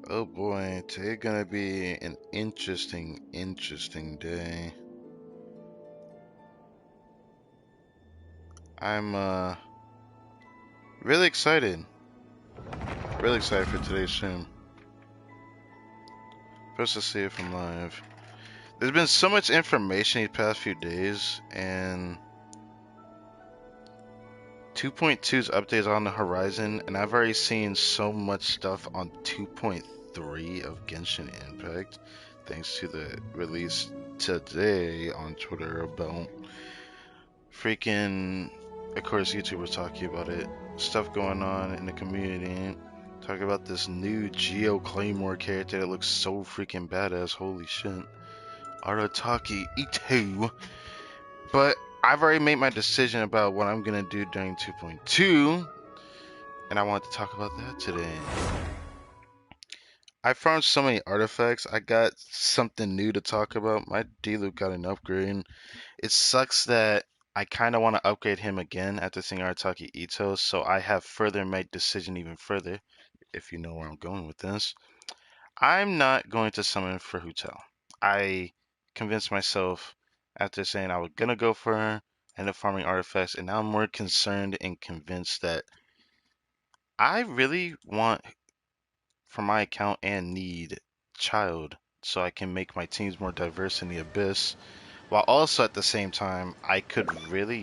Oh boy, today gonna be an interesting day. I'm really excited. Really excited for today's stream. First to see it from live. There's been so much information these past few days, and 2.2's updates on the horizon, and I've already seen so much stuff on 2.3 of Genshin Impact, thanks to the release today on Twitter about freaking, of course, YouTubers talking about it, stuff going on in the community, talking about this new Geo Claymore character that looks so freaking badass. Holy shit. Arataki Ito. But I've already made my decision about what I'm gonna do during 2.2, and I want to talk about that today. I found so many artifacts. I got something new to talk about. My D-Loop got an upgrade. It sucks that I kind of want to upgrade him again after seeing Arataki Ito, so I have further made decision even further, if you know where I'm going with this. I'm not going to summon for Hutel. I convinced myself after saying I was gonna go for her, end up farming artifacts, and now I'm more concerned and convinced that I really want for my account and need Child so I can make my teams more diverse in the Abyss, while also at the same time I could really,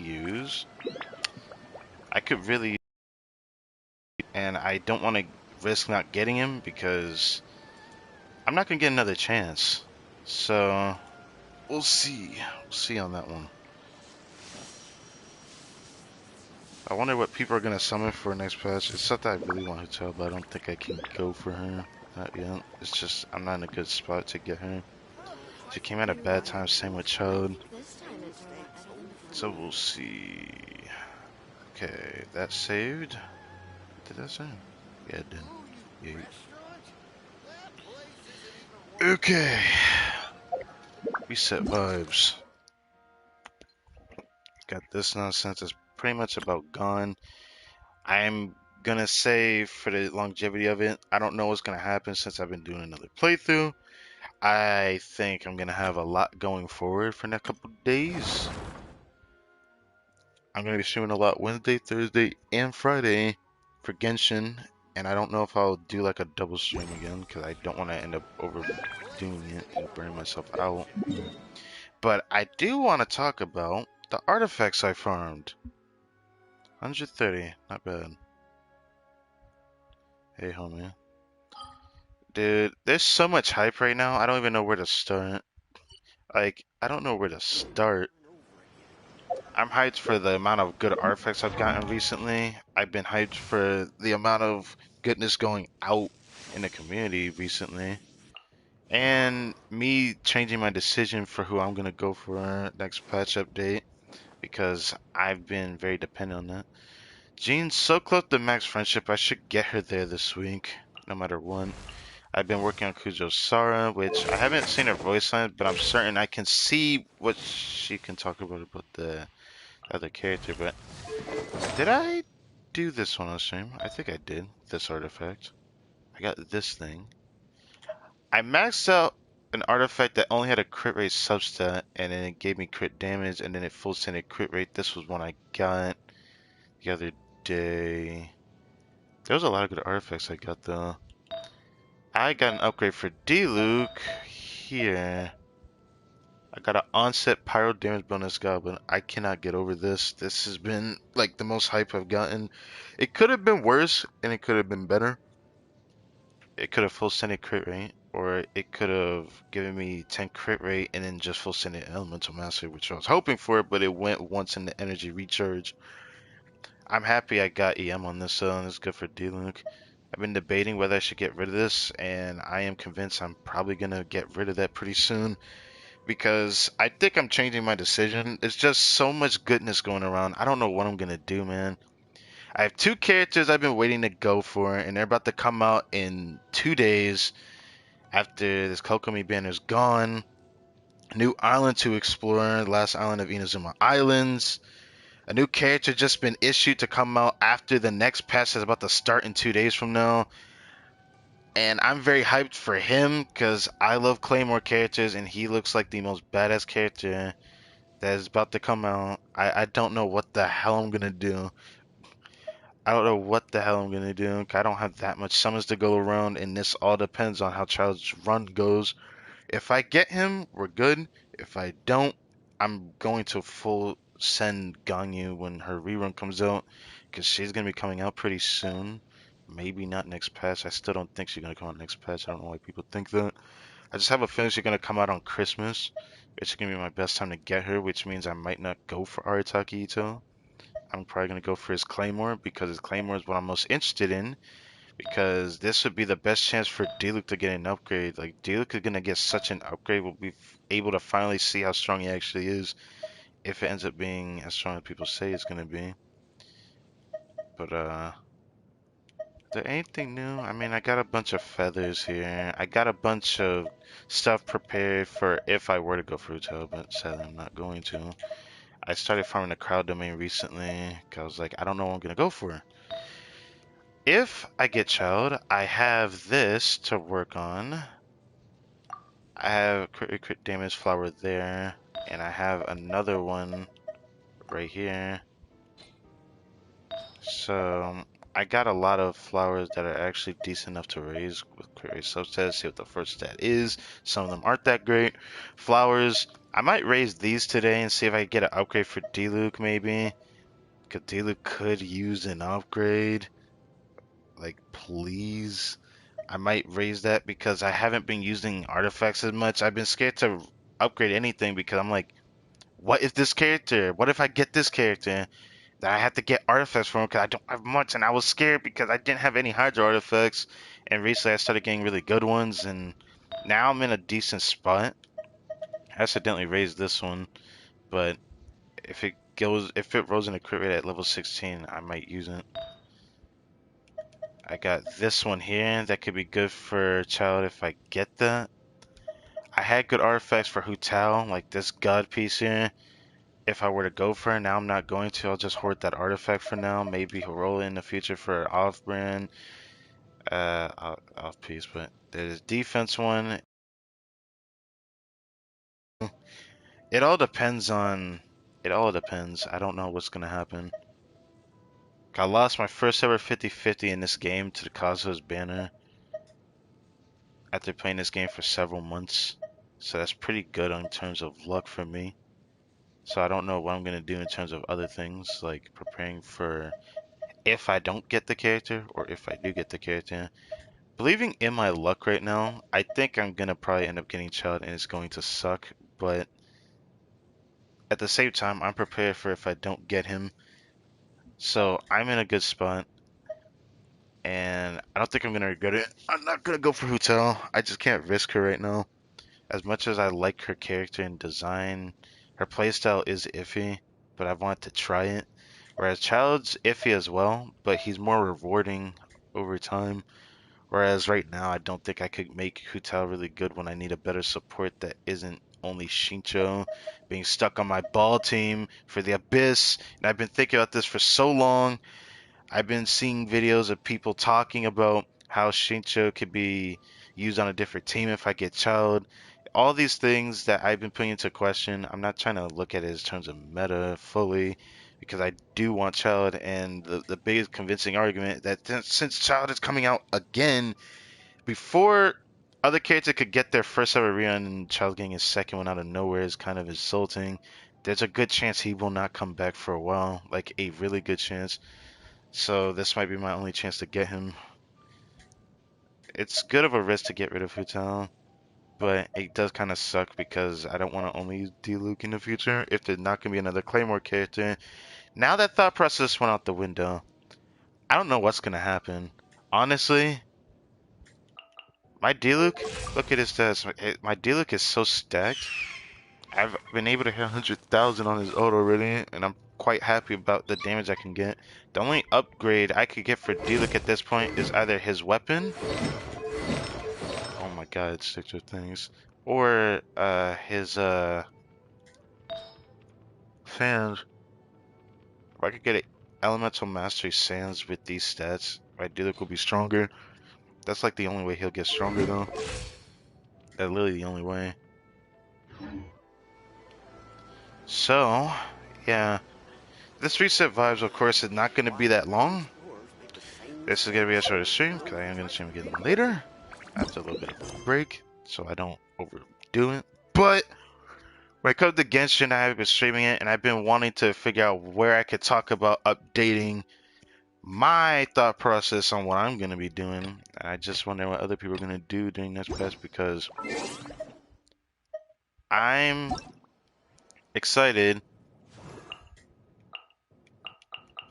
and I don't want to risk not getting him because I'm not gonna get another chance. So we'll see. We'll see on that one. I wonder what people are gonna summon for next patch. It's not that I really want to tell, but I don't think I can go for her. Not yet. It's just I'm not in a good spot to get her. She came at a bad time. Same with Chode. So we'll see. Okay, that saved. Did that save? Yeah, it did. Yeah. Okay. Reset vibes. Got this nonsense. It's pretty much about gone. I'm gonna say for the longevity of it, I don't know what's gonna happen since I've been doing another playthrough. I think I'm gonna have a lot going forward for the next couple of days. I'm gonna be streaming a lot Wednesday, Thursday, and Friday for Genshin, and I don't know if I'll do like a double stream again because I don't want to end up overdoing it and burning myself out. But I do want to talk about the artifacts I farmed. 130, not bad. Hey, homie. Dude, there's so much hype right now, I don't even know where to start. Like, I don't know where to start. I'm hyped for the amount of good artifacts I've gotten recently. I've been hyped for the amount of goodness going out in the community recently. And me changing my decision for who I'm going to go for next patch update because I've been very dependent on that. Jean's so close to max friendship, I should get her there this week, no matter what. I've been working on Kujo Sara, which I haven't seen her voice line, but I'm certain I can see what she can talk about the other character. But did I do this one on stream? I think I did. This artifact. I got this thing. I maxed out an artifact that only had a crit rate substat, and then it gave me crit damage, and then it full sended crit rate. This was one I got the other day. There was a lot of good artifacts I got though. I got an upgrade for D-Luke here. I got an onset pyro damage bonus goblin. I cannot get over this. This has been like the most hype I've gotten. It could have been worse and it could have been better. It could have full sended crit rate, or it could have given me 10 crit rate and then just full sended elemental mastery, which I was hoping for, but it went once in the energy recharge. I'm happy I got EM on this though, and it's good for D-Luke. I've been debating whether I should get rid of this, and I am convinced I'm probably gonna get rid of that pretty soon because I think I'm changing my decision. There's just so much goodness going around. I don't know what I'm gonna do, man. I have two characters I've been waiting to go for, and they're about to come out in 2 days after this Kokomi banner's gone. New island to explore, the last island of Inazuma Islands. A new character just been issued to come out after the next patch is about to start in 2 days from now. And I'm very hyped for him because I love Claymore characters, and he looks like the most badass character that is about to come out. I don't know what the hell I'm gonna do. I don't know what the hell I'm gonna do. I don't have that much summons to go around, and this all depends on how Child's run goes. If I get him, we're good. If I don't, I'm going to full send Ganyu when her rerun comes out, because she's gonna be coming out pretty soon. Maybe not next patch. I still don't think she's gonna come out next patch. I don't know why people think that. I just have a feeling she's gonna come out on Christmas. It's gonna be my best time to get her, which means I might not go for Arataki Ito. I'm probably gonna go for his Claymore because his Claymore is what I'm most interested in. Because this would be the best chance for Diluc to get an upgrade. Like Diluc is gonna get such an upgrade, we'll be able to finally see how strong he actually is. If it ends up being as strong as people say it's gonna be. But there anything new? I mean, I got a bunch of feathers here. I got a bunch of stuff prepared for if I were to go for Hotel, but sadly I'm not going to. I started farming the crowd domain recently because I was like, I don't know what I'm gonna go for. If I get child, I have this to work on. I have crit damage flower there, and I have another one right here. So I got a lot of flowers that are actually decent enough to raise with crit rate substats. See what the first stat is. Some of them aren't that great. Flowers, I might raise these today and see if I can get an upgrade for Diluc maybe. Because Diluc could use an upgrade. Like, please. I might raise that because I haven't been using artifacts as much. I've been scared to upgrade anything because I'm like, what if this character? What if I get this character? That I have to get artifacts from because I don't have much, and I was scared because I didn't have any Hydro artifacts. And recently I started getting really good ones, and now I'm in a decent spot. I accidentally raised this one, but if it rolls in a crit rate at level 16, I might use it. I got this one here that could be good for Child if I get that. I had good artifacts for Hu Tao, like this god piece here. If I were to go for it, now I'm not going to. I'll just hoard that artifact for now. Maybe he'll roll it in the future for off-brand, off-piece. But there's defense one. It all depends on. It all depends. I don't know what's gonna happen. I lost my first ever 50-50 in this game to the Cosmos banner after playing this game for several months. So that's pretty good in terms of luck for me. So I don't know what I'm gonna do in terms of other things, like preparing for if I don't get the character or if I do get the character. Believing in my luck right now, I think I'm gonna probably end up getting Child and it's going to suck, but at the same time, I'm prepared for if I don't get him. So I'm in a good spot, and I don't think I'm gonna regret it. I'm not gonna go for Hotel. I just can't risk her right now. As much as I like her character and design, her playstyle is iffy, but I want to try it. Whereas Child's iffy as well, but he's more rewarding over time. Whereas right now, I don't think I could make Hu Tao really good when I need a better support that isn't only Shincho being stuck on my ball team for the Abyss. And I've been thinking about this for so long. I've been seeing videos of people talking about how Shincho could be used on a different team if I get Child. All these things that I've been putting into question. I'm not trying to look at it in terms of meta fully because I do want Child. And the biggest convincing argument that since Child is coming out again, before other characters could get their first ever run and Child getting his second one out of nowhere is kind of insulting. There's a good chance he will not come back for a while, like a really good chance. So this might be my only chance to get him. It's good of a risk to get rid of Futal, but it does kind of suck because I don't want to only use D-Luke in the future if there's not going to be another Claymore character. Now that thought process went out the window. I don't know what's going to happen. Honestly, my D-Luke, look at his stats. My D-Luke is so stacked. I've been able to hit 100,000 on his ult already, and I'm quite happy about the damage I can get. The only upgrade I could get for D-Luke at this point is either his weapon. Oh my god, six of things. Or his fans. If I could get it elemental mastery sands with these stats, my Diluc will be stronger. That's like the only way he'll get stronger though. That's literally the only way. So, yeah. This reset vibes, of course, is not going to be that long. This is going to be a shorter stream, because I am going to stream again later, after a little bit of a break, so I don't overdo it. But, when it comes to Genshin, I have been streaming it, and I've been wanting to figure out where I could talk about updating my thought process on what I'm going to be doing. I just wonder what other people are going to do during this quest, because I'm excited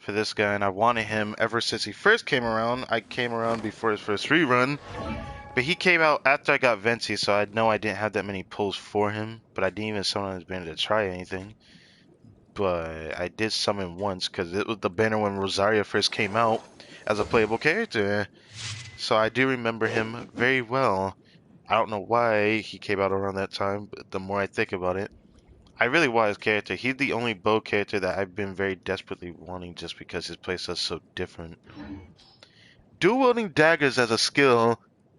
for this guy, and I wanted him ever since he first came around. I came around before his first rerun, but he came out after I got Venti, so I know I didn't have that many pulls for him, but I didn't even summon his banner to try anything. But I did summon once, because it was the banner when Rosaria first came out as a playable character. So I do remember him very well. I don't know why he came out around that time, but the more I think about it, I really want his character. He's the only bow character that I've been very desperately wanting just because his playstyle is so different. Dual wielding daggers as a skill,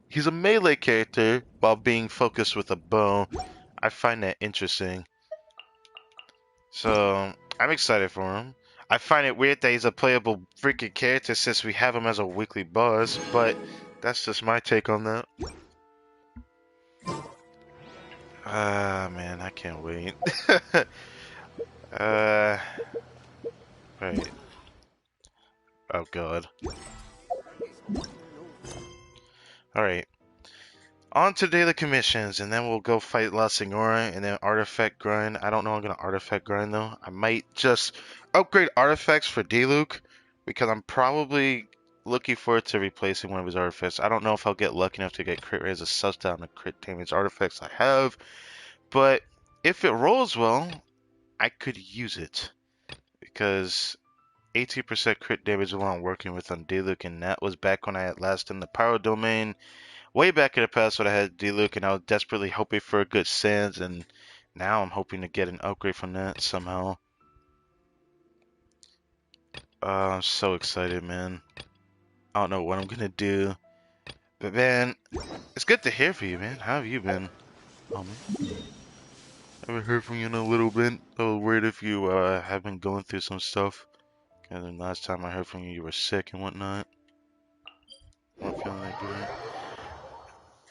he's a melee character while being focused with a bow. I find that interesting. So, I'm excited for him. I find it weird that he's a playable freaking character since we have him as a weekly boss, but that's just my take on that. Ah, man, I can't wait. Right. Oh, God. Alright. On to daily commissions, and then we'll go fight La Senora, and then artifact grind. I don't know I'm gonna artifact grind though. I might just upgrade artifacts for D-Luke, because I'm probably looking forward to replacing one of his artifacts. I don't know if I'll get lucky enough to get crit raise a sus down the crit damage artifacts I have, but if it rolls well, I could use it, because 18% crit damage while I'm working with on D-Luke, and that was back when I had last in the Power Domain. Way back in the past when I had D-Luke, and I was desperately hoping for a good Sans, and now I'm hoping to get an upgrade from that somehow. I'm so excited, man. I don't know what I'm gonna do. But man, it's good to hear from you, man. How have you been? Oh, man. I haven't heard from you in a little bit. I was worried if you have been going through some stuff. And then last time I heard from you, you were sick and whatnot. I'm feeling like good.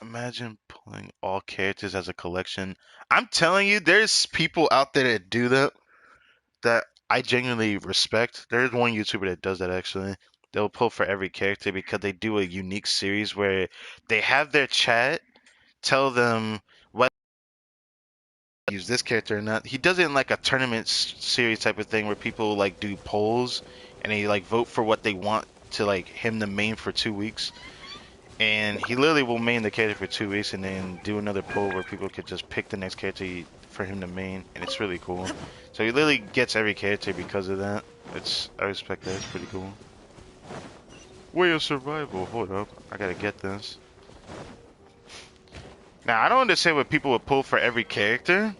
Imagine pulling all characters as a collection. I'm telling you, there's people out there that do that I genuinely respect. There's one YouTuber that does that actually. They'll pull for every character because they do a unique series where they have their chat tell them whether to use this character or not. He does it in like a tournament series type of thing where people like do polls and they like vote for what they want to like him to main for 2 weeks. And he literally will main the character for 2 weeks and then do another poll where people could just pick the next character for him to main, and it's really cool. So he literally gets every character because of that. I respect that. It's pretty cool. Way of survival. Hold up, I gotta get this. Now I don't understand what people would pull for every character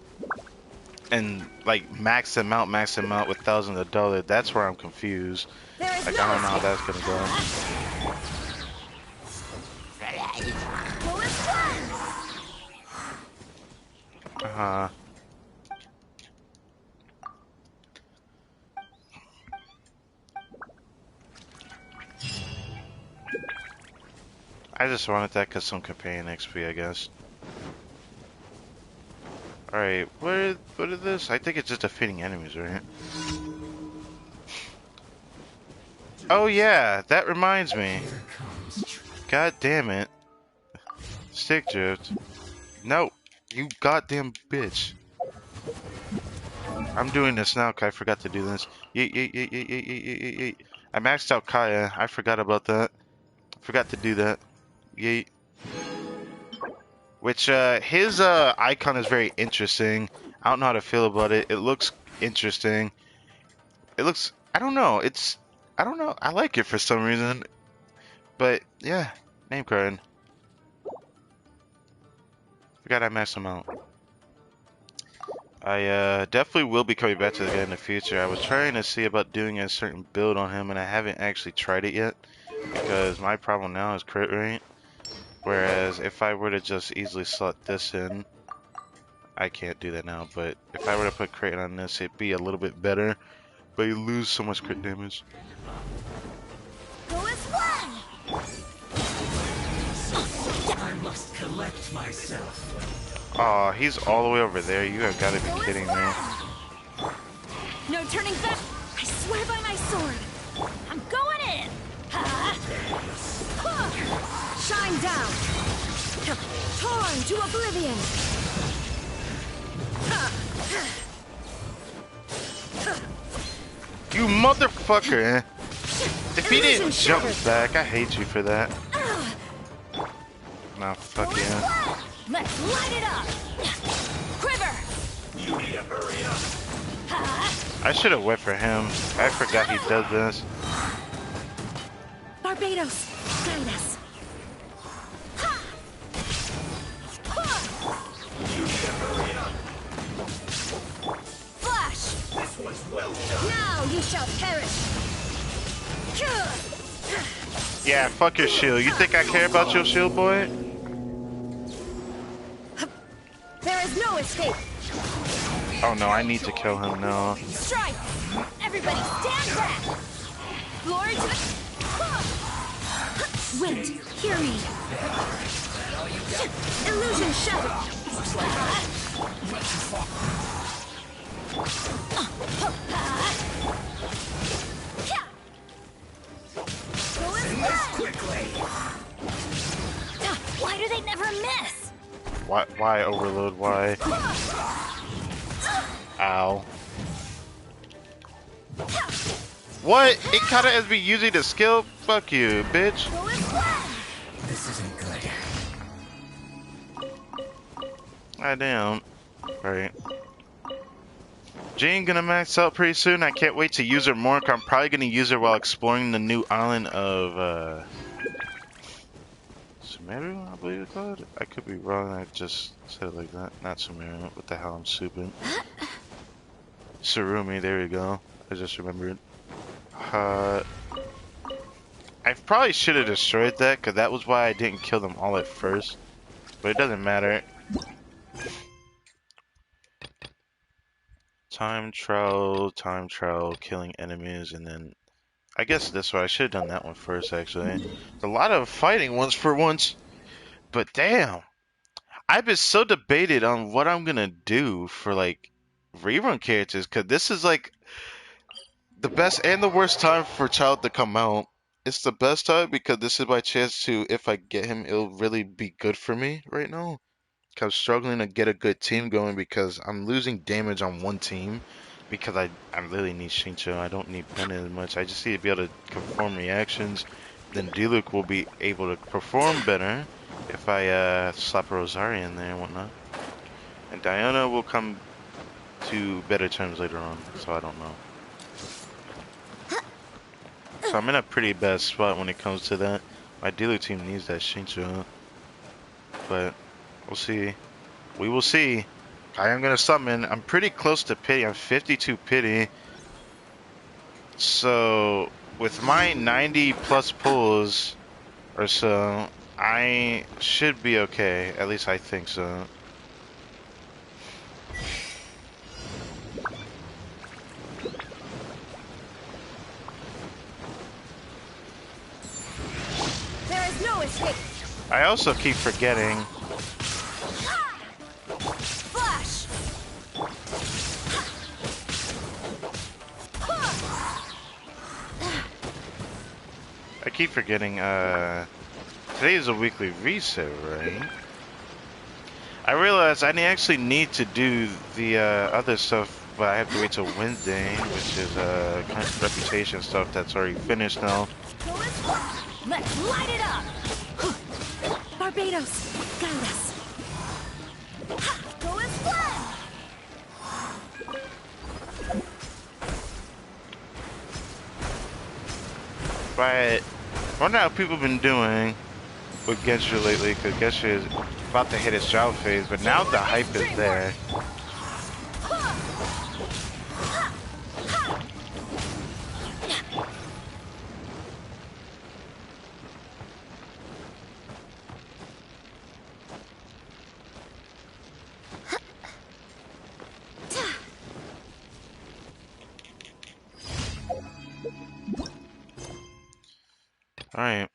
and like max them out with thousands of dollars. That's where I'm confused. Like I don't know how that's gonna go. I just wanted that because some companion XP, I guess. Alright, what is this? I think it's just defeating enemies, right? Oh yeah, that reminds me. God damn it. Stick drift. No, you goddamn bitch. I'm doing this now because I forgot to do this. Yeet, yeet, yeet, yeet, yeet, yeet, yeet, yeet. I maxed out Kaya. I forgot about that. Forgot to do that. Yeet. Which, his, icon is very interesting. I don't know how to feel about it. It looks interesting. It looks, I don't know. I don't know. I like it for some reason. But, yeah. Name card. Forgot I maxed him out. I definitely will be coming back to the guy in the future. I was trying to see about doing a certain build on him, and I haven't actually tried it yet. Because my problem now is crit rate. Whereas if I were to just easily slot this in, I can't do that now, but if I were to put crit on this, it'd be a little bit better, but you lose so much crit damage. Go as one. I must collect myself. Aw, he's all the way over there. You have got to be kidding me. No turning back. I swear by my sword. I'm going in. Shine down. Torn to oblivion. You motherfucker! If he didn't Illusion jump shattered. back, I hate you for that. Nah, fuck yeah. Let's light it up. Quiver. You need to hurry up. I should have went for him. I forgot he does this. Barbados, guide us. You need to hurry up. Flash. This was well done. Now you shall perish. Yeah, fuck your shield. You think I care about your shield, boy? There is no escape. Oh no, I need to kill him now. Strike. Everybody stand back. Glory to the... Wait, hear me. Illusion shattered. Send this quickly. Why do they never miss? Why overload? Why? Ow. What? It kinda has me using the skill? Fuck you, bitch. Go as one. This isn't good. I damn. Right. Jane gonna max out pretty soon. I can't wait to use her more. I'm probably gonna use her while exploring the new island of Sumeru, I believe it's called. I could be wrong. I just said it like that. Not Sumeru. What the hell? I'm stupid. Surumi. There we go. I just remembered. I probably should have destroyed that, because that was why I didn't kill them all at first. But it doesn't matter. Time trial, killing enemies, and then... I guess this one, I should have done that one first, actually. A lot of fighting ones for once. But damn! I've been so debated on what I'm gonna do for, like, rerun characters, because this is, like, the best and the worst time for Child to come out. It's the best time because this is my chance to, if I get him, it'll really be good for me right now. I'm struggling to get a good team going because I'm losing damage on one team because I really need Shincho. I don't need Bennett as much. I just need to be able to perform reactions. Then Diluc will be able to perform better if I slap a Rosaria in there and whatnot. And Diana will come to better terms later on, so I don't know. So I'm in a pretty bad spot when it comes to that. My dealer team needs that Shincho. But we'll see. We will see. I am going to summon. I'm pretty close to pity. I'm 52 pity. So with my 90 plus pulls or so, I should be okay. At least I think so. There is no escape. I also keep forgetting. Flash. I keep forgetting. Today is a weekly reset, right? I realized I actually need to do the other stuff, but I have to wait till Wednesday, which is kind of reputation stuff that's already finished now. Go as one. Let's light it up. Barbados, guide us. Go as one. But I wonder how people have been doing with Genshin lately, because Genshin is about to hit its drought phase, but now the hype is there. Alright.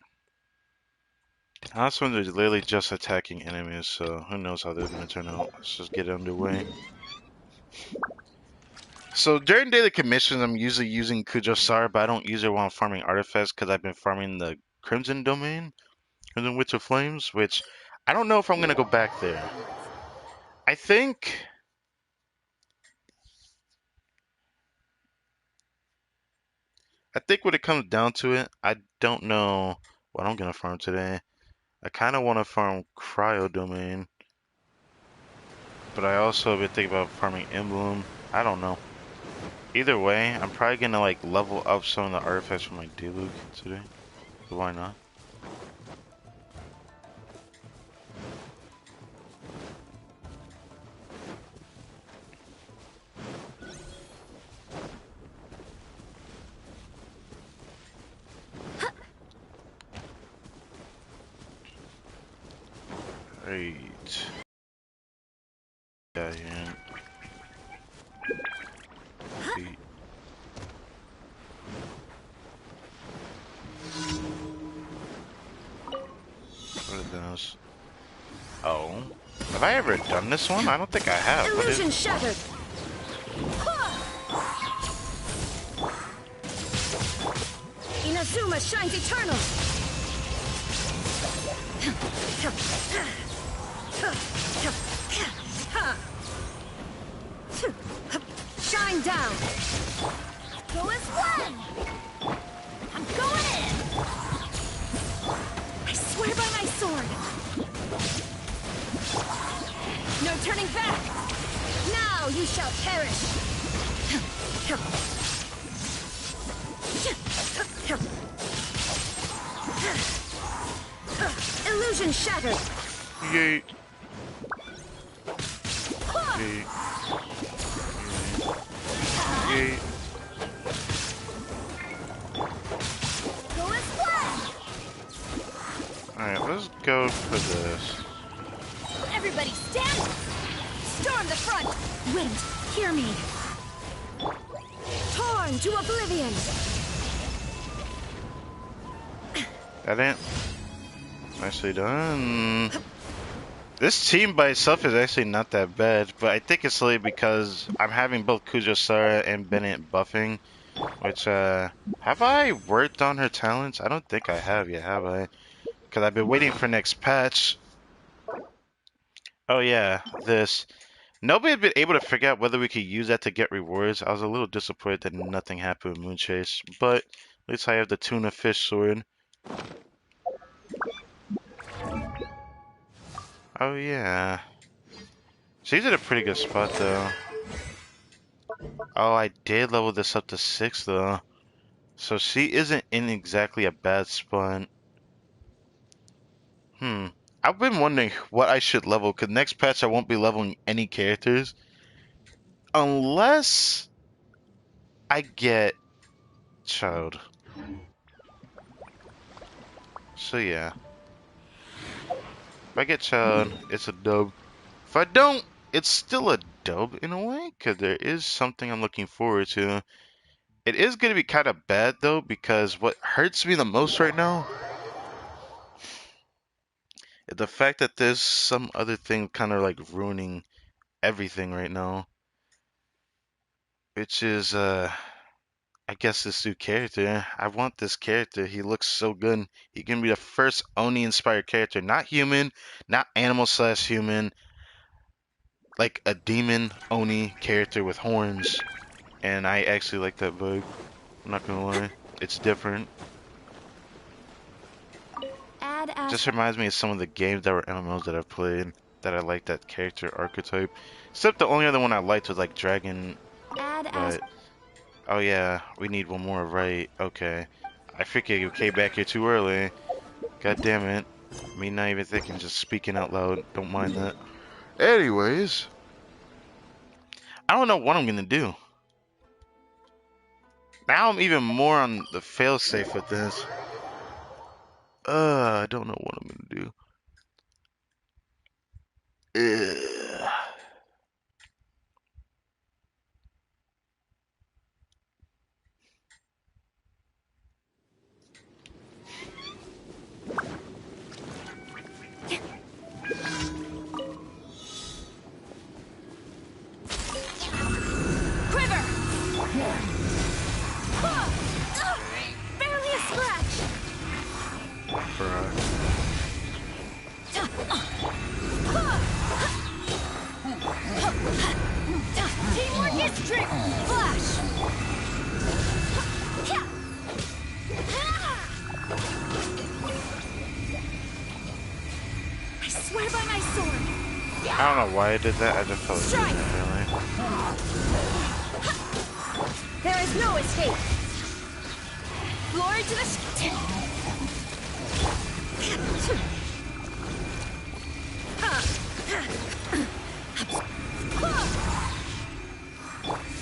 Last ones are literally just attacking enemies, so who knows how they're gonna turn out. Let's just get underway. So during daily commissions, I'm usually using Kujosar, but I don't use it while I'm farming artifacts because I've been farming the Crimson Domain, Crimson Witch of Flames, which I don't know if I'm gonna go back there. I think when it comes down to it, I don't know what I'm gonna farm today. I kind of want to farm Cryo Domain, but I also have been thinking about farming Emblem. I don't know. Either way, I'm probably gonna like level up some of the artifacts from like Diluc today. So why not? Right. Yeah, yeah. Wait. What are those? Oh. Have I ever done this one? I don't think I have. What is Illusion it? shattered. Inazuma shines eternal. Shine down. Go as one. I'm going in. I swear by my sword. No turning back. Now you shall perish. Illusion shattered. Yeet. Yeet. Yeet. Go as one. Alright, let's go for this. Everybody stand. Storm the front. Wind, hear me. Torn to oblivion. That ain't nicely done. This team by itself is actually not that bad, but I think it's really because I'm having both Kujosara and Bennett buffing, which, have I worked on her talents? I don't think I have yet, have I? Because I've been waiting for next patch. Oh yeah, this. Nobody had been able to figure out whether we could use that to get rewards. I was a little disappointed that nothing happened with Moonchase, but at least I have the tuna fish sword. Oh yeah. She's in a pretty good spot though. Oh, I did level this up to 6 though. So she isn't in exactly a bad spot. Hmm. I've been wondering what I should level, because next patch I won't be leveling any characters. Unless I get Child. So yeah. If I get Child, it's a dub. If I don't, it's still a dub in a way, because there is something I'm looking forward to. It is going to be kind of bad though, because what hurts me the most right now is the fact that there's some other thing kind of like ruining everything right now. Which is, I guess this new character. I want this character. He looks so good. He can be the first Oni inspired character. Not human, not animal slash human. Like a demon Oni character with horns. And I actually like that vibe. I'm not gonna lie. It's different. Add Just as reminds me of some of the games that were MMOs that I've played that I like that character archetype. Except the only other one I liked was like Dragon, add as but oh yeah, we need one more, right? Okay. I figured you came back here too early. God damn it. Me not even thinking, just speaking out loud. Don't mind that. Anyways, I don't know what I'm gonna do. Now I'm even more on the failsafe with this. I don't know what I'm gonna do. Ugh. sword. I don't know why I did that. I just felt like doing it apparently. There is no escape. Glory to the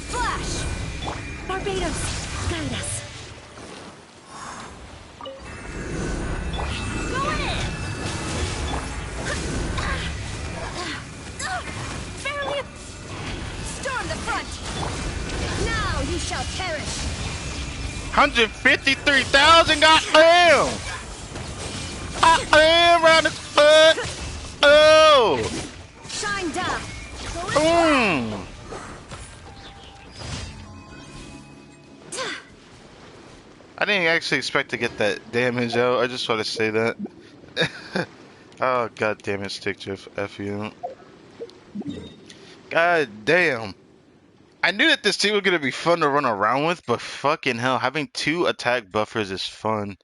Flash! Barbados, guide us. Go in! Barely storm the front. Now you shall perish. 153,000, goddamn! Goddamn, round his foot! Oh! Shine down. Boom! I didn't actually expect to get that damage out. I just want to say that. Oh, god damn it, Stick Drift. F you. God damn. I knew that this team was going to be fun to run around with, but fucking hell, having 2 attack buffers is fun.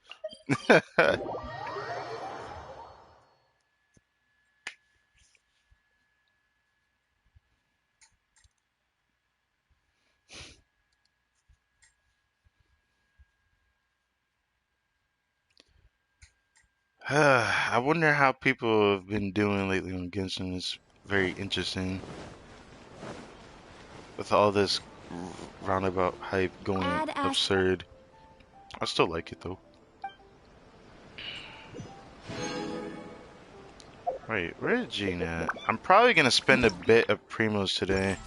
I wonder how people have been doing lately on Genshin. It's very interesting. With all this roundabout hype going Add Ash. absurd. I still like it though. Wait, where's Jean at? I'm probably gonna spend a bit of primos today.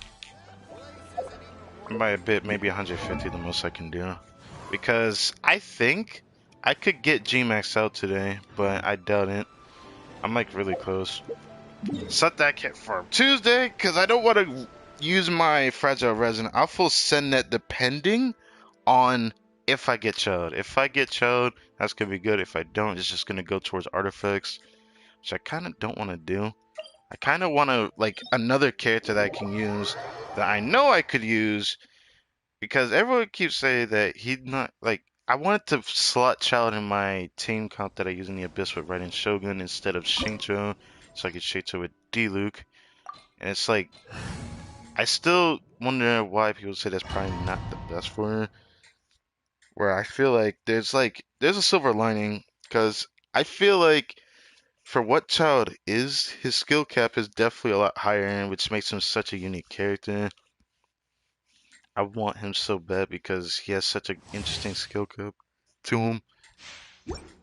By a bit, maybe 150, the most I can do. Because I think I could get G-Max out today, but I doubt it. I'm like really close. Set that kit farm Tuesday, because I don't want to use my fragile resin. I'll full send that depending on if I get chilled. If I get chilled, that's gonna be good. If I don't, it's just gonna go towards artifacts, which I kind of don't want to do. I kind of want to like another character that I can use that I know I could use, because everyone keeps saying that he's not like. I wanted to slot Child in my team count that I use in the Abyss with Raiden Shogun instead of Shincho, so I could Shincho with D-Luke. And it's like, I still wonder why people say that's probably not the best for her. Where I feel like there's a silver lining, because I feel like for what Child is, his skill cap is definitely a lot higher, which makes him such a unique character. I want him so bad because he has such an interesting skill cap to him.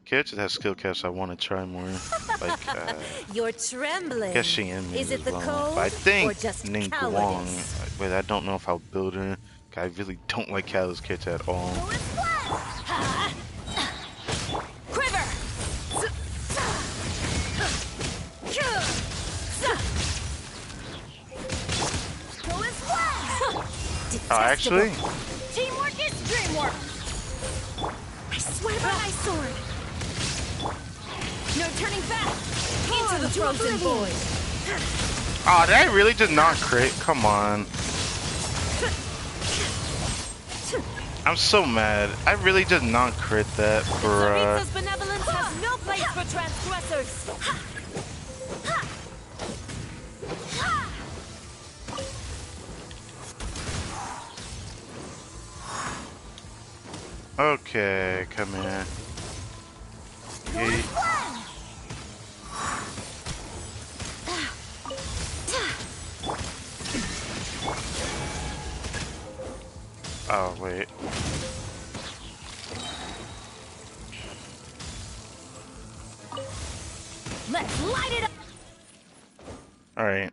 Characters that have skill caps I want to try more. Like, You're I trembling. guess she and me Is it as the well. cold But I think or just Ning Guang, cowardice? but I don't know if I'll build her. I really don't like Kala's character at all. Quiver. Go as well. Oh, actually? Teamwork is dreamwork. I swear by my sword. No turning back. Into the frozen void. Oh, did I really just not crit? Come on. I'm so mad. I really just not crit that, bruh. Saritsa's benevolence has no place for transgressors. Okay, come here. Yeet. Oh, wait. Let's light it up. Alright.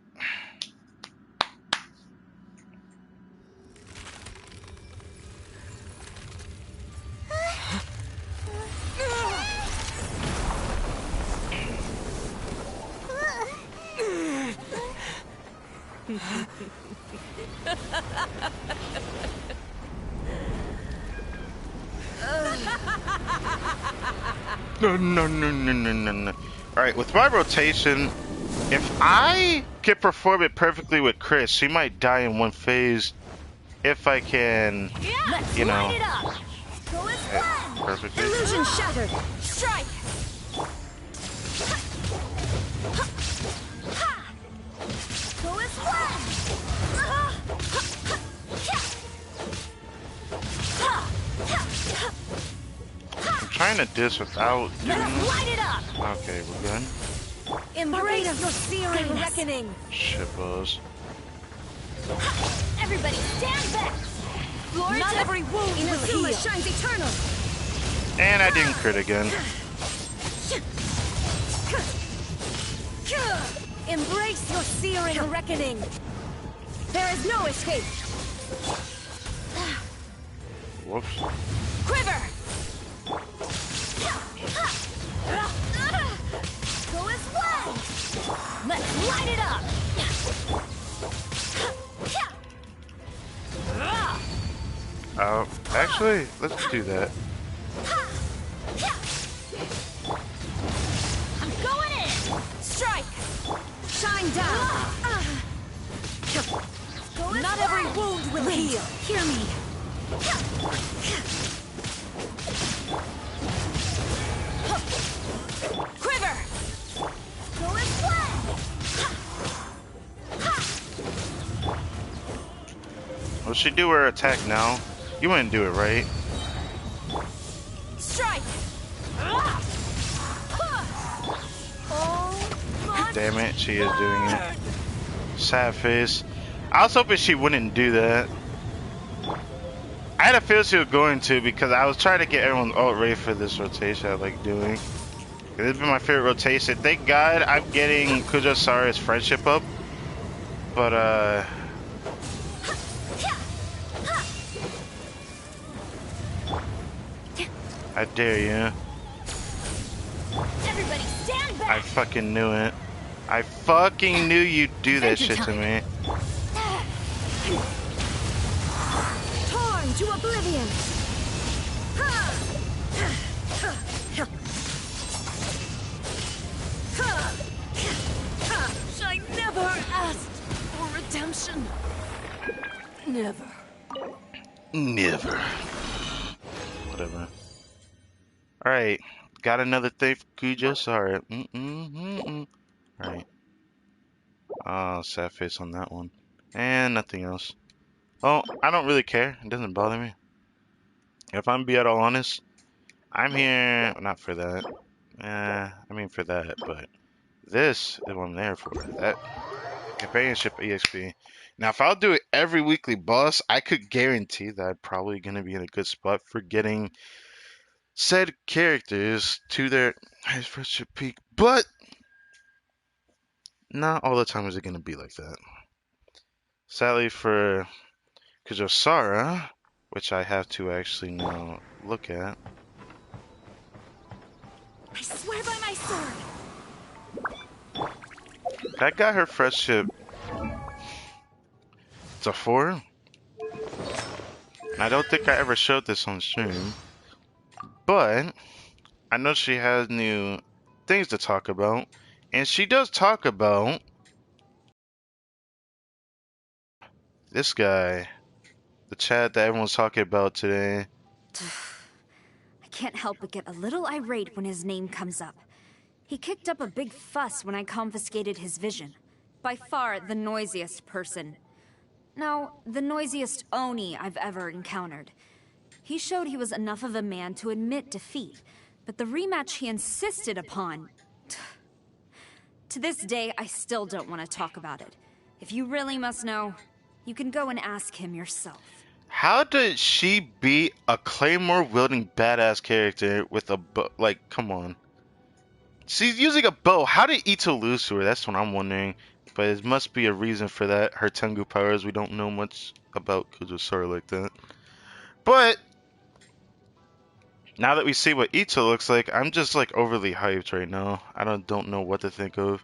No. Alright, with my rotation, if I can perform it perfectly with Chris, she might die in one phase. If I can, Let's you know, light it up. Go as one. perfectly. Illusion shattered. Strike. trying to diss without Let doing us this. light it up! Okay, we're good. Embrace your searing reckoning! Shippos. Everybody stand back! Lord, not every wound will heal. Shines eternal! And I didn't crit again. Embrace your searing reckoning! There is no escape! Whoops. Quiver! Go his way! Let's light it up! Actually, let's do that. I'm going in! Strike! Shine down! Not every wound will heal! Hear me! Quiver! Go his way! Will she do her attack now? You wouldn't do it, right? Strike! Oh, Damn it, she is doing it. Sad face. I was hoping she wouldn't do that. I had a feel she was going to because I was trying to get everyone ult ready for this rotation I like doing. This has been my favorite rotation. Thank God I'm getting Kujo-Sara's friendship up. But, I dare you. everybody stand back! I fucking knew it. I fucking knew you'd do that shit to me. Torn to oblivion! I never asked for redemption. Never. Never. Whatever. Alright. Got another thing for Kujo. Sorry. Alright. Sad face on that one. And nothing else. Oh, I don't really care. It doesn't bother me. If I'm be at all honest, I'm here not for that. I mean for that, but this is what I'm there for. That companionship EXP. Now, if I'll do it every weekly boss, I could guarantee that I'm probably gonna be in a good spot for getting said characters to their highest friendship peak. But not all the time is it gonna be like that. Sadly for Kujo-Sara, which I have to actually now look at. I swear by my sword. I got her friendship to 4. And I don't think I ever showed this on stream. But I know she has new things to talk about. And she does talk about this guy, the Chad that everyone's talking about today. I can't help but get a little irate when his name comes up. He kicked up a big fuss when I confiscated his vision. By far the noisiest person. No, the noisiest Oni I've ever encountered. He showed he was enough of a man to admit defeat, but the rematch he insisted upon... To this day, I still don't want to talk about it. If you really must know, you can go and ask him yourself. How did she be a Claymore-wielding badass character with a bow? Like, come on. She's using a bow. How did Ito lose to her? That's what I'm wondering. But it must be a reason for that. Her Tengu powers, we don't know much about Kujo-Sara like that. But now that we see what Ito looks like, I'm just like overly hyped right now. I don't know what to think of.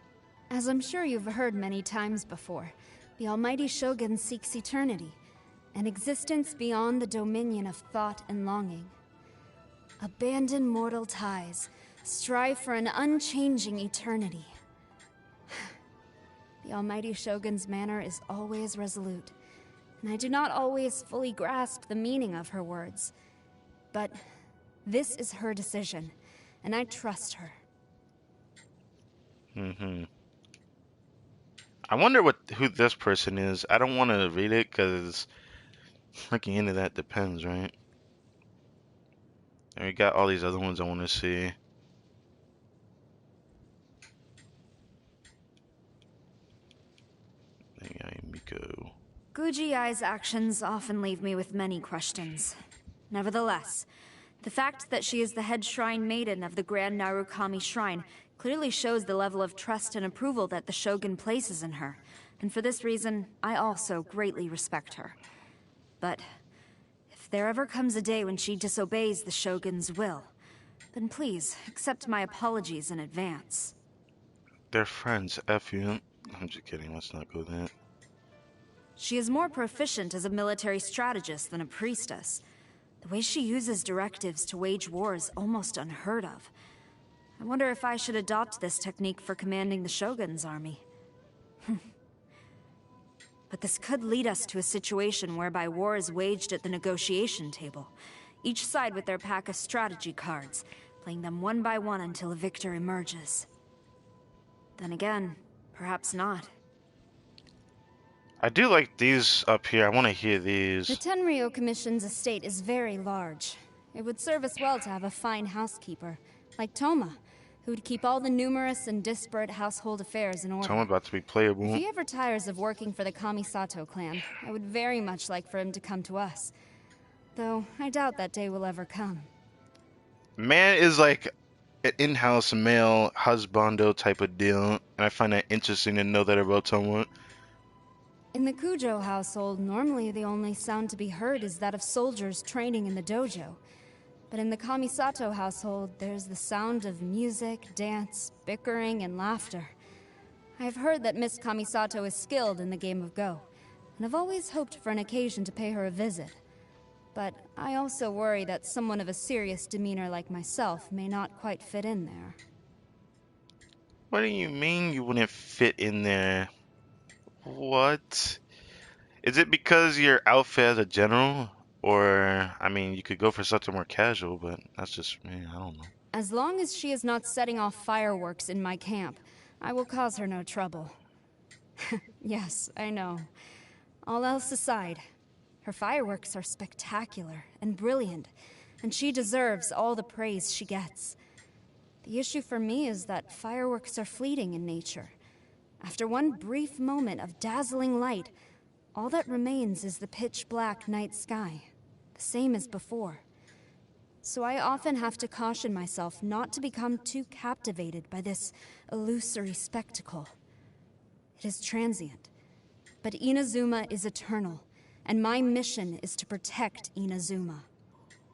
As I'm sure you've heard many times before, the Almighty Shogun seeks eternity, an existence beyond the dominion of thought and longing. Abandon mortal ties, strive for an unchanging eternity. The Almighty Shogun's manner is always resolute, and I do not always fully grasp the meaning of her words. But this is her decision, and I trust her. I wonder who this person is. I don't want to read it because looking into that depends, right? And we got all these other ones I want to see. Miko. Gujiai's actions often leave me with many questions. Nevertheless, the fact that she is the head shrine maiden of the Grand Narukami Shrine clearly shows the level of trust and approval that the Shogun places in her, and for this reason, I also greatly respect her. But if there ever comes a day when she disobeys the Shogun's will, then please accept my apologies in advance. They're friends, F you. I'm just kidding, let's not go there. She is more proficient as a military strategist than a priestess. The way she uses directives to wage war is almost unheard of. I wonder if I should adopt this technique for commanding the Shogun's army. But this could lead us to a situation whereby war is waged at the negotiation table, each side with their pack of strategy cards, playing them one by one until a victor emerges. Then again, perhaps not. I do like these up here. I want to hear these. The Tenryo Commission's estate is very large. It would serve us well to have a fine housekeeper, like Toma, who'd keep all the numerous and disparate household affairs in order. Toma about to be playable. If he ever tires of working for the Kamisato clan, I would very much like for him to come to us. Though, I doubt that day will ever come. Man is like an in-house male husbando type of deal, and I find that interesting to know that about someone. In the Kujo household, normally the only sound to be heard is that of soldiers training in the dojo. But in the Kamisato household, there's the sound of music, dance, bickering, and laughter. I have heard that Miss Kamisato is skilled in the game of Go, and I've always hoped for an occasion to pay her a visit. But I also worry that someone of a serious demeanor like myself may not quite fit in there. What do you mean you wouldn't fit in there? What? Is it because your outfit as a general? Or, I mean, you could go for something more casual, but that's just me, I don't know. As long as she is not setting off fireworks in my camp, I will cause her no trouble. Yes, I know. All else aside, her fireworks are spectacular and brilliant, and she deserves all the praise she gets. The issue for me is that fireworks are fleeting in nature. After one brief moment of dazzling light, all that remains is the pitch-black night sky, the same as before. So I often have to caution myself not to become too captivated by this illusory spectacle. It is transient, but Inazuma is eternal, and my mission is to protect Inazuma.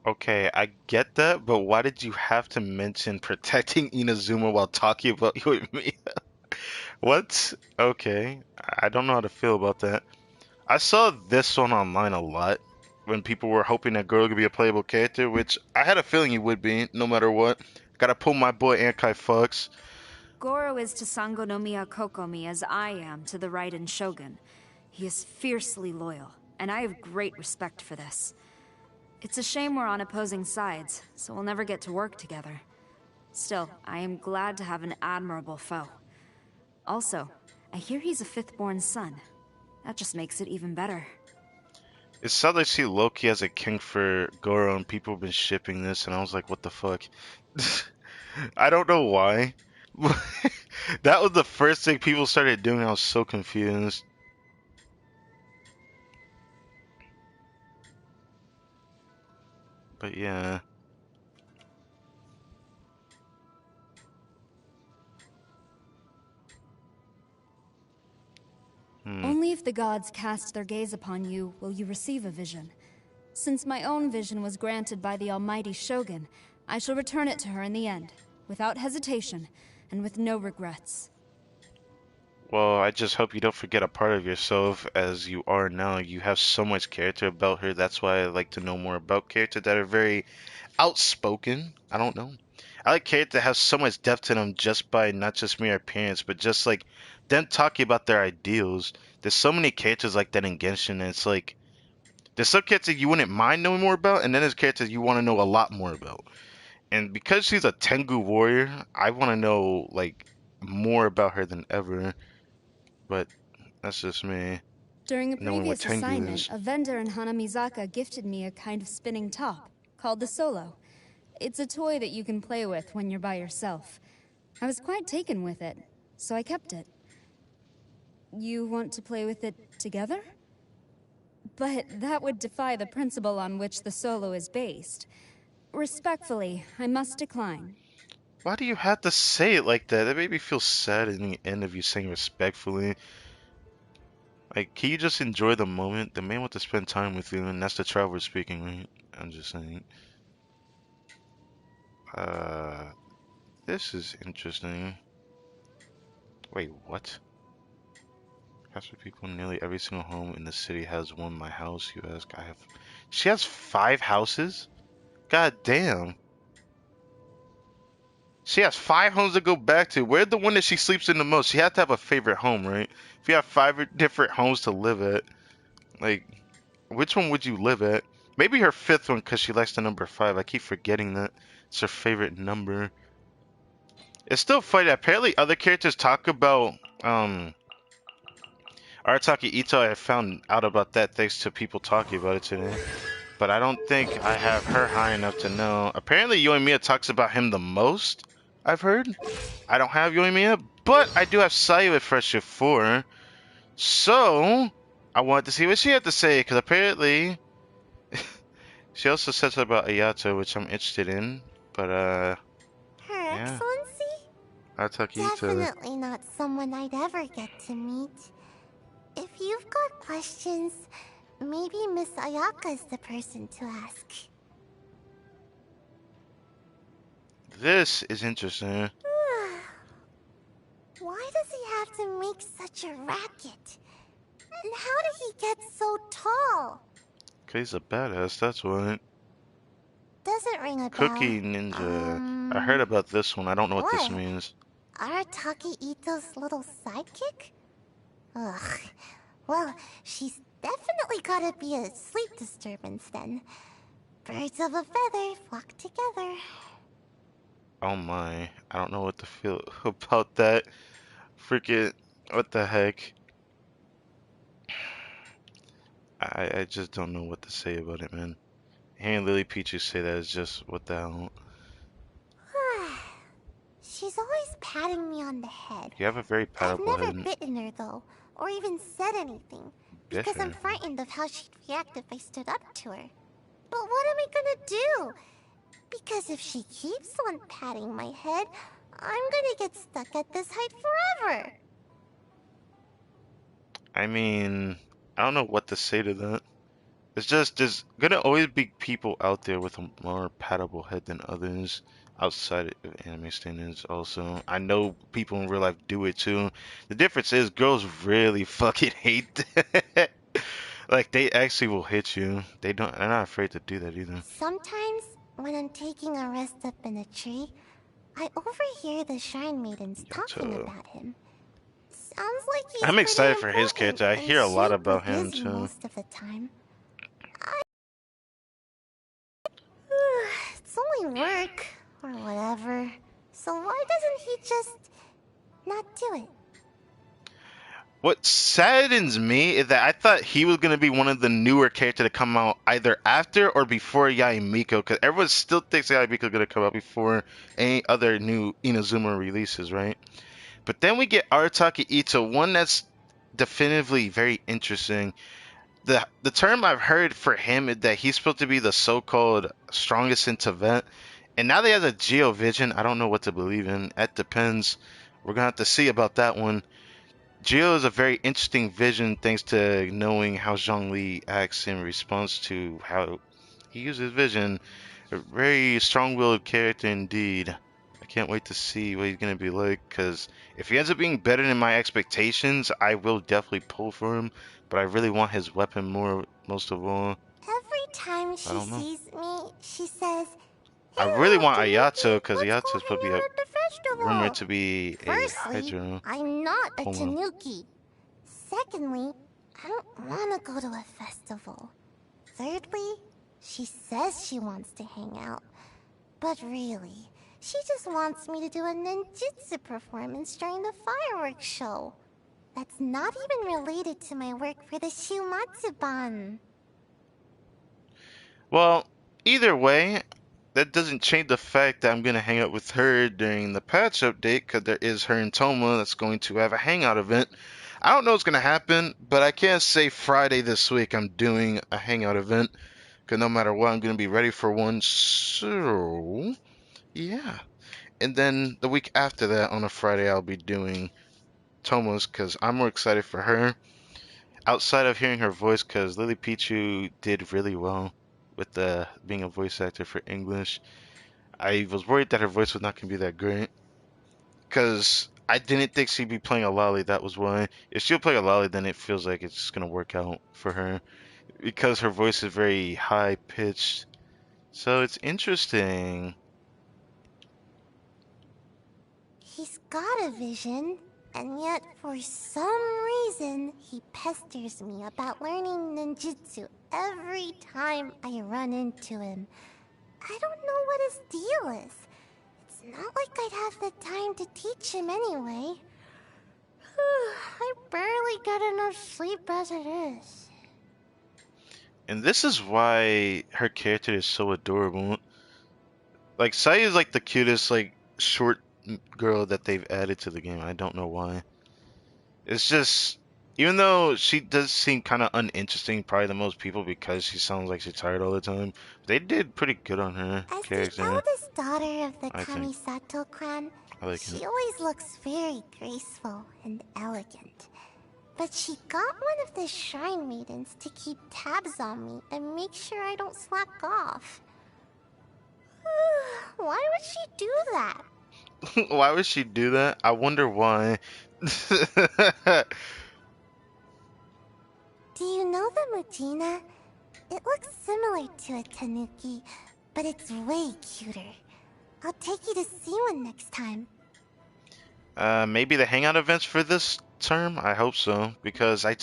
Okay, I get that, but why did you have to mention protecting Inazuma while talking about you and me? What? Okay, I don't know how to feel about that. I saw this one online a lot when people were hoping that Goro could be a playable character, which I had a feeling he would be, no matter what. Gotta pull my boy Ankai Fox. Goro is to Sango no Miya Kokomi as I am to the Raiden Shogun. He is fiercely loyal, and I have great respect for this. It's a shame we're on opposing sides, so we'll never get to work together. Still, I am glad to have an admirable foe. Also, I hear he's a fifth-born son. That just makes it even better. It's sad I see Loki as a king for Goro, and people have been shipping this, and I was like, what the fuck? I don't know why. That was the first thing people started doing. I was so confused. But yeah. Only if the gods cast their gaze upon you will you receive a vision. Since my own vision was granted by the almighty Shogun, I shall return it to her in the end, without hesitation, and with no regrets. Well, I just hope you don't forget a part of yourself as you are now. You have so much character about her. That's why I like to know more about characters that are very outspoken. I don't know. I like characters that have so much depth to them just by not just mere appearance, but just like them talking about their ideals. There's so many characters like that in Genshin, and it's like there's some characters you wouldn't mind knowing more about, and then there's characters you want to know a lot more about. And because she's a Tengu warrior, I want to know like more about her than ever. But that's just me. During a Knowing what previous Tengu assignment, is. a vendor in Hanamizaka gifted me a kind of spinning top, called the Solo. It's a toy that you can play with when you're by yourself. I was quite taken with it, so I kept it. You want to play with it together? But that would defy the principle on which the solo is based. Respectfully, I must decline. Why do you have to say it like that? That made me feel sad in the end of you saying respectfully. Like, can you just enjoy the moment? The man wants to spend time with you, and that's the traveler speaking, right? I'm just saying. Uh, this is interesting. Wait, what? As for people, nearly every single home in the city has one. My house, you ask. I have. She has 5 houses? God damn. She has 5 homes to go back to. Where's the one that she sleeps in the most? She had to have a favorite home, right? If you have 5 different homes to live at, like, which one would you live at? Maybe her 5th one because she likes the number 5. I keep forgetting that. It's her favorite number. It's still funny. Apparently, other characters talk about Arataki Ito. I found out about that thanks to people talking about it today. But I don't think I have her high enough to know. Apparently, Yoimiya talks about him the most, I've heard. I don't have Yoimiya, but I do have Sayu at Fresh Shift 4. So, I wanted to see what she had to say, because apparently, she also said something about Ayato, which I'm interested in. But, Her yeah. Excellency? Arataki Ito. Definitely not someone I'd ever get to meet. If you've got questions, maybe Miss Ayaka's the person to ask. This is interesting. Why does he have to make such a racket? And how did he get so tall? Because he's a badass, that's why. Doesn't ring a bell. Cookie Ninja. I heard about this one. I don't know what this what? means. Arataki Ito's little sidekick? Ugh. Well, she's definitely gotta be a sleep disturbance then. Birds of a feather flock together. Oh my. I don't know what to feel about that. Freaking. What the heck? I just don't know what to say about it, man. Hearing Lily Pichu say that is just, what the hell? She's always patting me on the head. You have a very I've palatable never head. bitten her though, or even said anything, Bit because I'm her. frightened of how she'd react if I stood up to her. But what am I gonna do? Because if she keeps on patting my head, I'm gonna get stuck at this height forever. I mean, I don't know what to say to that. It's just, there's gonna always be people out there with a more palatable head than others outside of anime standards also. I know people in real life do it too. The difference is girls really fucking hate that. Like, they actually will hit you. They're not afraid to do that either. Sometimes, when I'm taking a rest up in a tree, I overhear the Shrine Maidens talking Yato. about him. Sounds like he's I'm excited for pretty his important character. I and hear a lot super about him busy too. most of the time. It's only work, or whatever. So why doesn't he just not do it? What saddens me is that I thought he was gonna be one of the newer characters to come out either after or before Yaimiko, because everyone still thinks Yaimiko gonna come out before any other new Inazuma releases, right? But then we get Arataki Ito, one that's definitively very interesting. The term I've heard for him is that he's supposed to be the so-called strongest in Tibet, and now that he has a Geo Vision, I don't know what to believe in. That depends. We're gonna have to see about that one. Geo is a very interesting vision thanks to knowing how Zhongli acts in response to how he uses vision. A very strong-willed character indeed. I can't wait to see what he's going to be like, because if he ends up being better than my expectations, I will definitely pull for him, but I really want his weapon more, most of all. Every time I she don't know. sees me, she says, I really "Hello, want Tanuki, Ayato, because let's Ayato go is supposed to hang be out at the rumored festival." to be a Firstly, Hydra. I'm not a Hold on. Tanuki. Secondly, I don't want to go to a festival. Thirdly, she says she wants to hang out. But really, she just wants me to do a ninjutsu performance during the fireworks show. That's not even related to my work for the Shumatsuban. Well, either way, that doesn't change the fact that I'm gonna hang out with her during the patch update because there is her and Toma that's going to have a hangout event. I don't know what's gonna happen, but I can't say Friday this week I'm doing a hangout event because no matter what, I'm gonna be ready for one. So yeah, and then the week after that on a Friday I'll be doing Toma's because I'm more excited for her. Outside of hearing her voice, because Lily Pichu did really well with the being a voice actor for English. I was worried that her voice was not going to be that great because I didn't think she'd be playing a lolly. That was why. If she'll play a lolly, then it feels like it's going to work out for her because her voice is very high pitched. So it's interesting. He's got a vision, and yet for some reason he pesters me about learning ninjutsu every time I run into him. I don't know what his deal is. It's not like I'd have the time to teach him anyway. I barely get enough sleep as it is. And this is why her character is so adorable. Like Sai is like the cutest like short girl that they've added to the game. I don't know why. It's just even though she does seem kind of uninteresting, probably to most people because she sounds like she's tired all the time. They did pretty good on her As the character. eldest daughter of the I think Kamisato clan, I like she it. always looks very graceful and elegant. But she got one of the shrine maidens to keep tabs on me and make sure I don't slack off. Why would she do that? Why would she do that? I wonder why. Do you know the Mujina? It looks similar to a tanuki, but it's way cuter. I'll take you to see one next time. Maybe the hangout events for this term. I hope so because I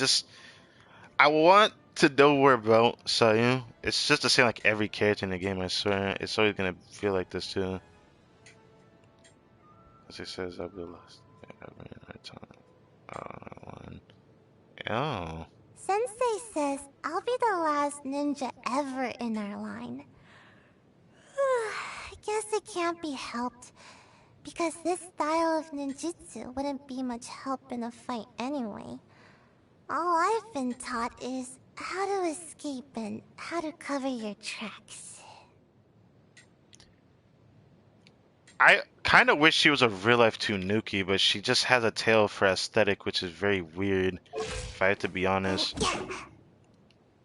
want to know more about Sayu. It's just the same like every character in the game. I swear, it's always gonna feel like this too. As it says, I'll be lost. Ever in our time. One. Oh. Sensei says I'll be the last ninja ever in our line. I guess it can't be helped, because this style of ninjutsu wouldn't be much help in a fight anyway. All I've been taught is how to escape and how to cover your tracks. I kind of wish she was a real life Tanuki, but she just has a tail for aesthetic, which is very weird, if I have to be honest.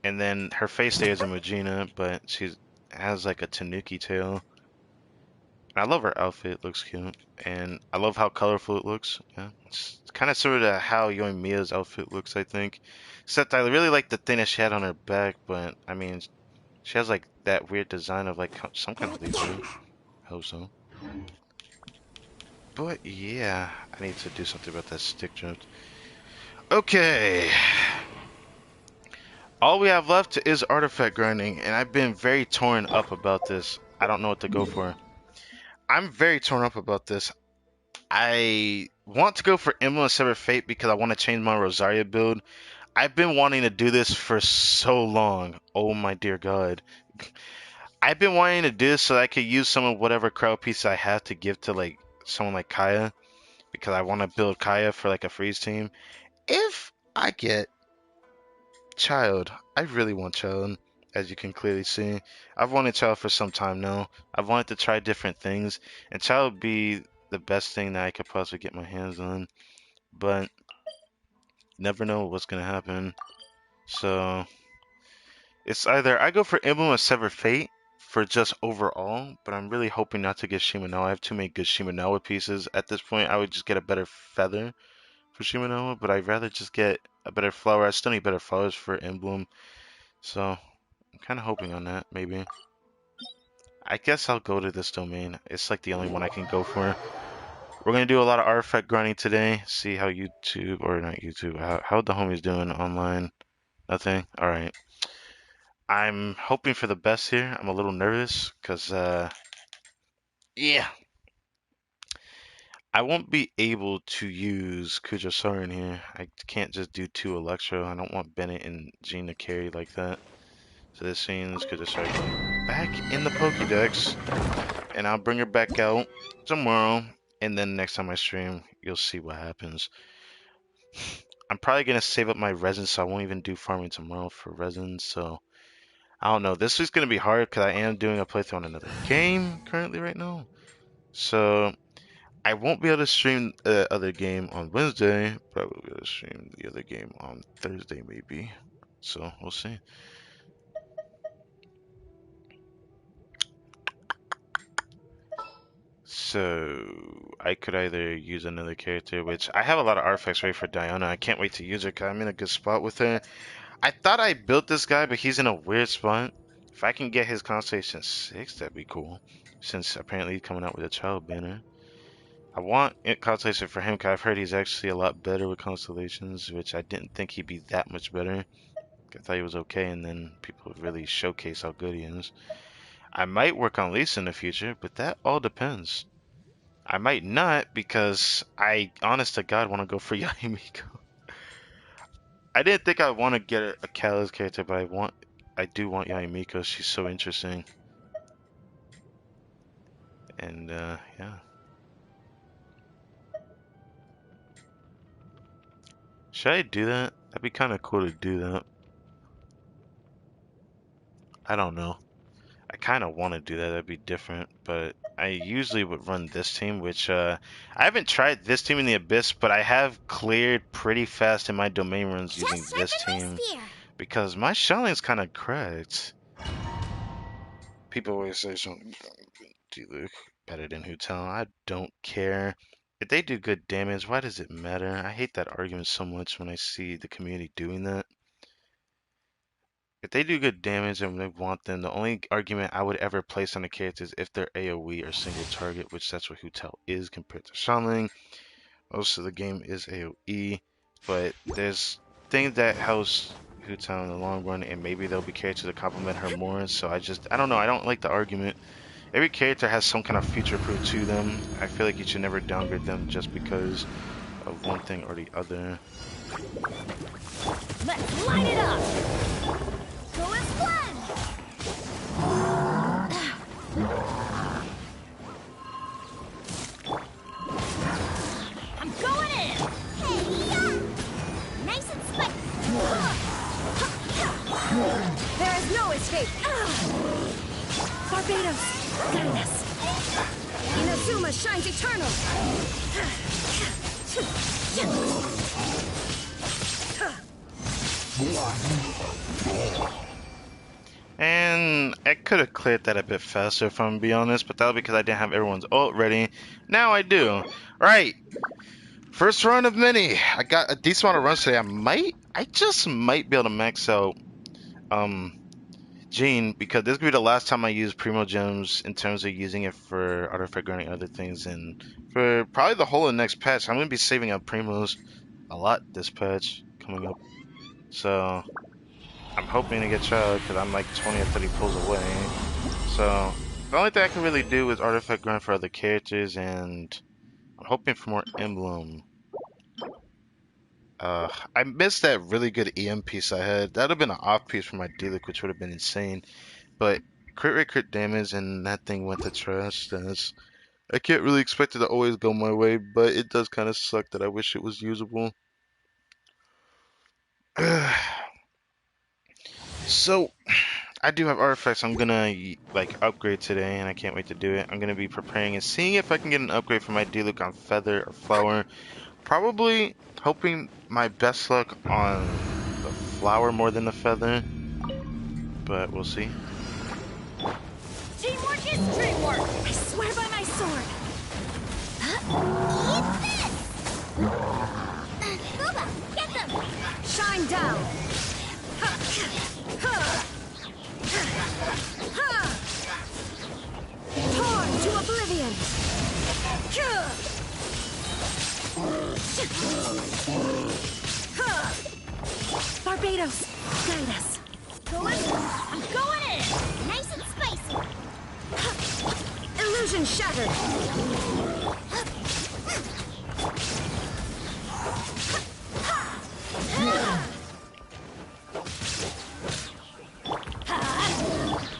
And then her face there is a Magina, but she has like a Tanuki tail. I love her outfit, looks cute. And I love how colorful it looks. Yeah, it's kind of similar to how Yoimiya's outfit looks, I think. Except I really like the thing that she had on her back, but I mean, she has like that weird design of like some kind of leopard. I hope so. But yeah, I need to do something about that stick drift. Okay. All we have left is artifact grinding, and I've been very torn up about this. I don't know what to go for. I'm very torn up about this. I want to go for Emblem of Severed Fate because I want to change my Rosaria build. I've been wanting to do this for so long. Oh my dear god. I've been wanting to do this so I could use some of whatever crowd piece I have to give to like someone like Kaya because I want to build Kaya for like a freeze team. If I get Child, I really want Child, as you can clearly see. I've wanted Child for some time now. I've wanted to try different things, and Child would be the best thing that I could possibly get my hands on. But never know what's gonna happen. So it's either I go for Emblem of Severed Fate for just overall, but I'm really hoping not to get Shimanoa. I have too many good Shimanoa pieces. At this point, I would just get a better feather for Shimanoa, but I'd rather just get a better flower. I still need better flowers for Emblem. So I'm kind of hoping on that, maybe. I guess I'll go to this domain. It's like the only one I can go for. We're going to do a lot of artifact grinding today. See how YouTube, or not YouTube, how the homies doing online. Nothing? Alright. I'm hoping for the best here. I'm a little nervous because, yeah. I won't be able to use Kujosaru in here. I can't just do 2 Electro. I don't want Bennett and Jean to carry like that. So this means Kujosaru. back in the Pokédex, and I'll bring her back out tomorrow. And then next time I stream, you'll see what happens. I'm probably gonna save up my resin, so I won't even do farming tomorrow for resin. So I don't know. This week's gonna be hard because I am doing a playthrough on another game currently right now. So I won't be able to stream the other game on Wednesday, but I will be able to stream the other game on Thursday maybe. So we'll see. So I could either use another character, which I have a lot of artifacts ready for Diana. I can't wait to use her because I'm in a good spot with her. I thought I built this guy, but he's in a weird spot. If I can get his Constellation 6, that'd be cool. Since apparently he's coming out with a child banner. I want Constellation for him because I've heard he's actually a lot better with Constellations, which I didn't think he'd be that much better. I thought he was okay, and then people really showcase how good he is. I might work on Lisa in the future, but that all depends. I might not because I, honest to God, want to go for Yamiko. I didn't think I want to get a Kalos character, but I do want Yamiko. She's so interesting. And yeah. Should I do that? That'd be kind of cool to do that. I don't know. I kind of want to do that. That'd be different. But I usually would run this team, which I haven't tried this team in the Abyss, but I have cleared pretty fast in my domain runs using Just this sharpen my team spear. because my shelling's kind of cracked. People always say something do look better than Hutel. I don't care. If they do good damage, why does it matter? I hate that argument so much when I see the community doing that. If they do good damage and they want them, the only argument I would ever place on the character is if they're AoE or single target, which that's what Hutel is compared to Shanling. Most of the game is AoE, but there's things that helps Hutel in the long run, and maybe there'll be characters that complement her more. So I don't know. I don't like the argument. Every character has some kind of future proof to them. I feel like you should never downgrade them just because of one thing or the other. Let's light it up! Go as one! I'm going in! Hey, yeah. Nice and spicy. There is no escape! Barbados, guide us! Inazuma shines eternal! And I could have cleared that a bit faster if I'm being honest, but that was because I didn't have everyone's ult ready. Now I do. Right. First run of many. I got a decent amount of runs today. I just might be able to max out Gene, because this could be the last time I use Primo Gems in terms of using it for artifact grinding other things, and for probably the whole of the next patch. I'm going to be saving up Primos a lot this patch coming up. So I'm hoping to get Child because I'm like 20 or 30 pulls away. So the only thing I can really do is artifact grind for other characters, and I'm hoping for more Emblem. I missed that really good EM piece I had. That would have been an off piece for my Deluxe, which would have been insane. But crit rate, crit damage, and that thing went to trash. I can't really expect it to always go my way, but it does kind of suck that I wish it was usable. So I do have artifacts I'm gonna like upgrade today, and I can't wait to do it. I'm gonna be preparing and seeing if I can get an upgrade for my Deluxe on Feather or Flower. Probably hoping my best luck on the Flower more than the Feather, but we'll see. Teamwork is dreamwork! I swear by my sword! Eat this! Booba, get them! Shine down! Torn to oblivion! Barbados, guide us! I'm going in! Nice and spicy. Illusion shattered!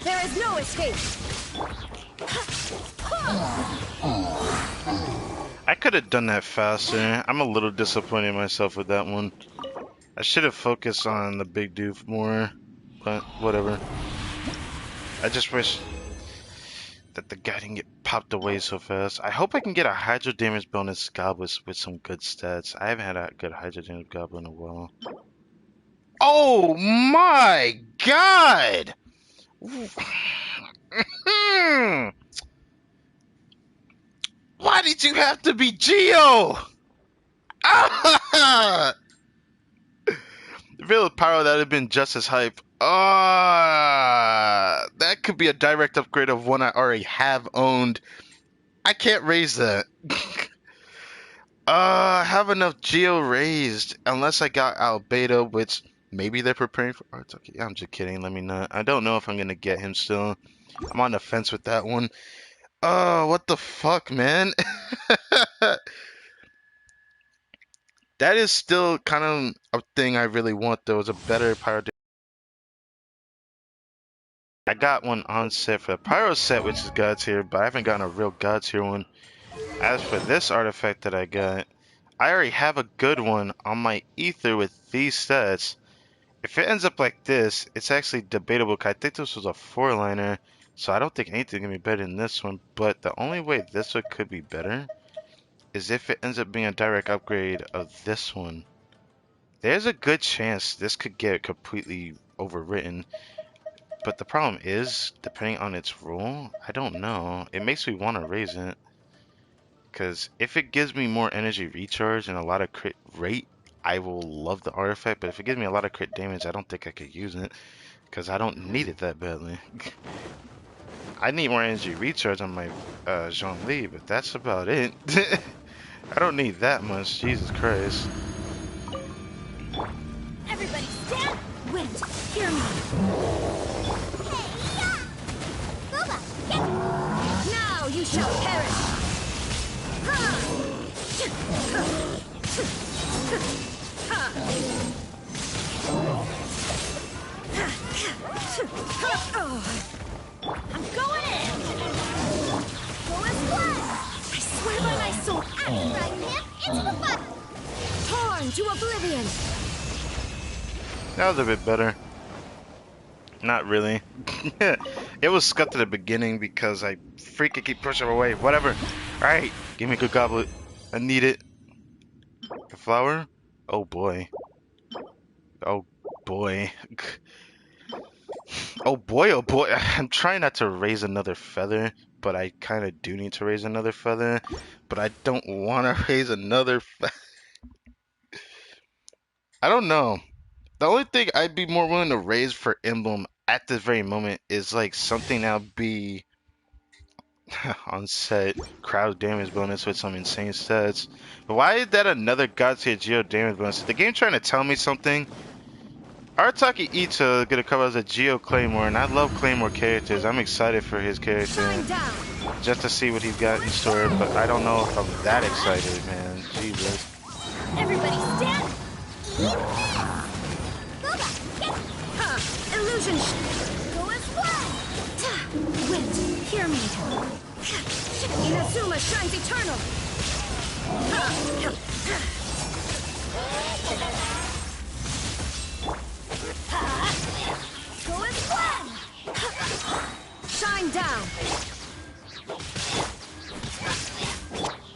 There is no escape. I could have done that faster. I'm a little disappointed in myself with that one. I should have focused on the big dude more, but whatever. I just wish that the guy didn't get popped away so fast. I hope I can get a hydro damage bonus goblin with some good stats. I haven't had a good hydro damage goblin in a while. Oh my god! Why did you have to be Geo? Ah! If it was Pyro, that would have been just as hype. Ah, that could be a direct upgrade of one I already have owned. I can't raise that. I have enough Geo raised, unless I got Albedo, which maybe they're preparing for. Oh, it's okay. I'm just kidding. Let me not. I don't know if I'm gonna get him still. I'm on the fence with that one. Oh, what the fuck, man? That is still kind of a thing I really want, though. Is a better Pyro. I got one on set for the Pyro set, which is God tier, but I haven't gotten a real God tier one. As for this artifact that I got, I already have a good one on my Ether with these stats. If it ends up like this, it's actually debatable, 'cause I think this was a 4-liner, so I don't think anything can be better than this one, but the only way this one could be better is if it ends up being a direct upgrade of this one. There's a good chance this could get completely overwritten. But the problem is, depending on its rule, I don't know. It makes me want to raise it. Because if it gives me more energy recharge and a lot of crit rate, I will love the artifact. But if it gives me a lot of crit damage, I don't think I could use it. Because I don't need it that badly. I need more energy recharge on my Zhongli, but that's about it. I don't need that much, Jesus Christ. Everybody stand! Wait, hear me! Booba, get Now you shall perish! I'm going in! going flat. I swear by my soul! Right hip into the butt. Torn to oblivion! That was a bit better. Not really. It was scuffed at the beginning because I freaking keep pushing away. Whatever. Alright, give me a good goblet. I need it. A flower? Oh boy. Oh boy. Oh boy, oh boy. I'm trying not to raise another feather, but I kind of do need to raise another feather. But I don't want to raise another I don't know. The only thing I'd be more willing to raise for emblem at this very moment is like something that'll be on set crowd damage bonus with some insane stats. But why is that another god tier geo damage bonus? Is the game trying to tell me something? Arataki Ito gonna come as a Geo Claymore, and I love Claymore characters. I'm excited for his character Shine down! just to see what he's got in store, but I don't know if I'm that excited, man. Jesus. Everybody stand! Booba, get Illusion going flat. Wind, hear me! Inazuma shines eternal! Going flat. Shine down!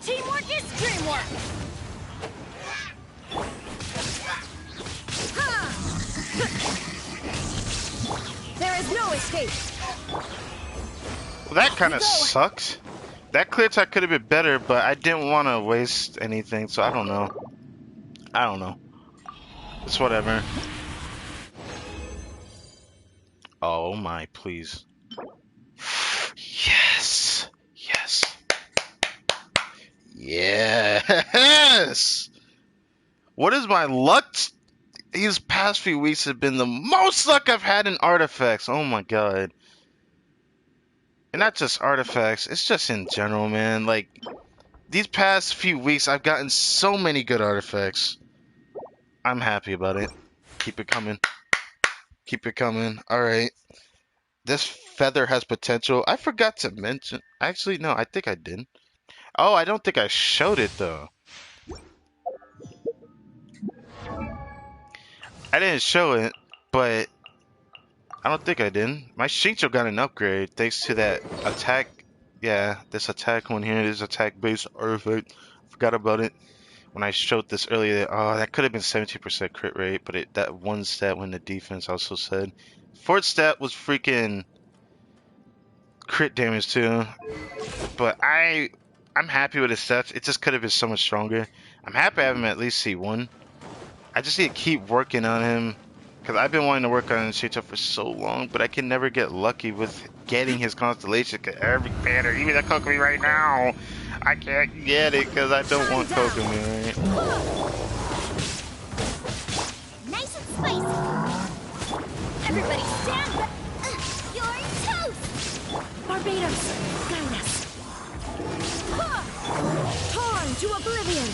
Teamwork is dreamwork! There is no escape! Well, that kind of sucks. That clear attack could have been better, but I didn't want to waste anything, so I don't know. I don't know. It's whatever. Oh my, please. Yes! Yes! Yes! What is my luck? These past few weeks have been the most luck I've had in artifacts. Oh my god. And not just artifacts, it's just in general, man. Like, these past few weeks, I've gotten so many good artifacts. I'm happy about it. Keep it coming. Keep it coming. Alright. This Feather has potential. I forgot to mention. Actually, no, I think I did. Oh, I don't think I showed it though. I didn't show it, but I don't think I did. My Shincho got an upgrade thanks to that attack. Yeah, this attack one here, this attack based artifact. Forgot about it when I showed this earlier. Oh, that could have been 70% crit rate, but that one stat when the defense also said. Fourth stat was freaking crit damage too. But I'm happy with his stats. It just could have been so much stronger. I'm happy I have him at least C1. I just need to keep working on him because I've been wanting to work on Shinto for so long, but I can never get lucky with getting his constellation. Cause every banner, even the Kokomi right now, I can't get it because I don't want Kokomi, right? Nice and spicy. Everybody stand back. You're toast. Barbados, guide us. Torn to oblivion.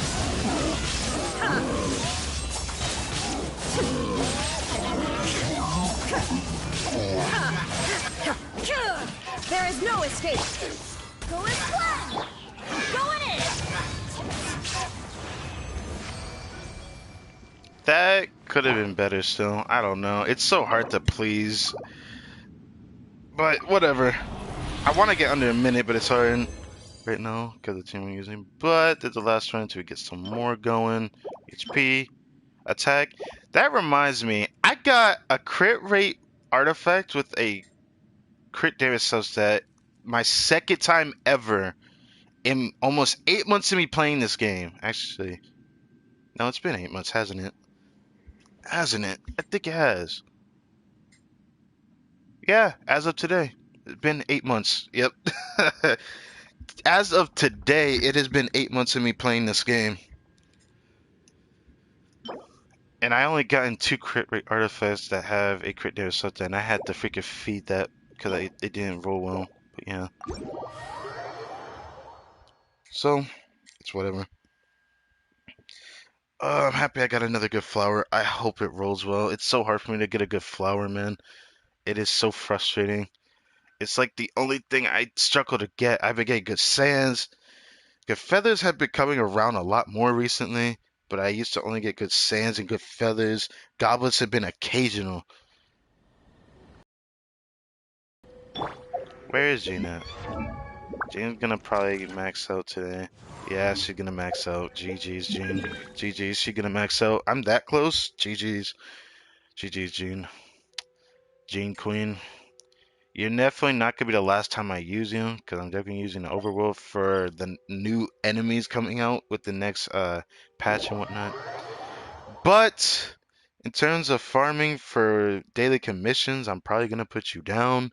There is no escape. Go as planned. Going in. That could have been better still. I don't know. It's so hard to please. But whatever. I want to get under a minute, but it's hard right now because the team we're using. But there's the last run until we get some more going. HP, attack. That reminds me, I got a crit rate artifact with a crit damage substat. My second time ever in almost 8 months of me playing this game. Actually, no, it's been 8 months, hasn't it? Hasn't it? I think it has. Yeah, as of today. It's been 8 months. Yep. As of today, it has been 8 months of me playing this game. And I only gotten 2 crit rate artifacts that have a crit damage substat, and I had to freaking feed that because it didn't roll well. But yeah. So, it's whatever. I'm happy I got another good flower. I hope it rolls well. It's so hard for me to get a good flower, man. It is so frustrating. It's like the only thing I struggle to get. I've been getting good sands. Good feathers have been coming around a lot more recently, but I used to only get good sands and good feathers. Goblets have been occasional. Where is Jean at? Jean's gonna probably max out today. Yeah, she's gonna max out. GG's, Jean. GG's, she gonna max out. I'm that close. GG's. GG's, Jean. Jean Queen. You're definitely not gonna be the last time I use you, because I'm definitely using the overworld for the new enemies coming out with the next patch and whatnot. But in terms of farming for daily commissions, I'm probably gonna put you down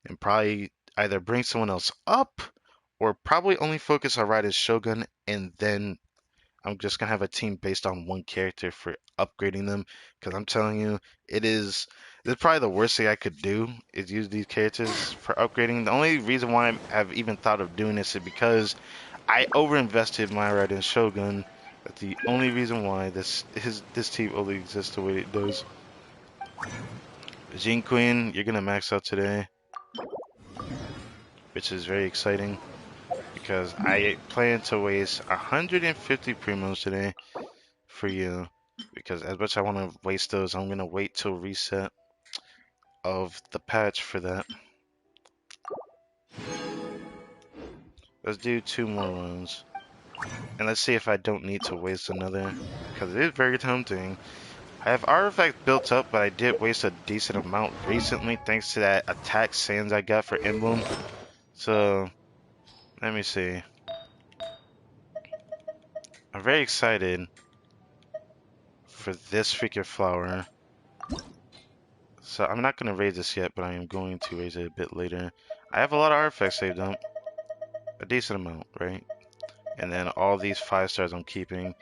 and probably either bring someone else up or probably only focus on Raiden Shogun, and then I'm just gonna have a team based on one character for upgrading them. Because I'm telling you, this is probably the worst thing I could do is use these characters for upgrading. The only reason why I've even thought of doing this is because I overinvested my Raiden Shogun. That's the only reason why this team only exists the way it does. Jean Queen, you're gonna max out today, which is very exciting because I plan to waste 150 primos today for you. Because as much as I want to waste those, I'm gonna wait till reset of the patch for that. Let's do 2 more runs. And let's see if I don't need to waste another. Because it is very tempting. I have artifacts built up, but I did waste a decent amount recently thanks to that attack sands I got for Emblem. So, let me see. I'm very excited for this freaking flower. So, I'm not going to raise this yet, but I am going to raise it a bit later. I have a lot of artifacts saved up. A decent amount, right? And then all these 5 stars I'm keeping.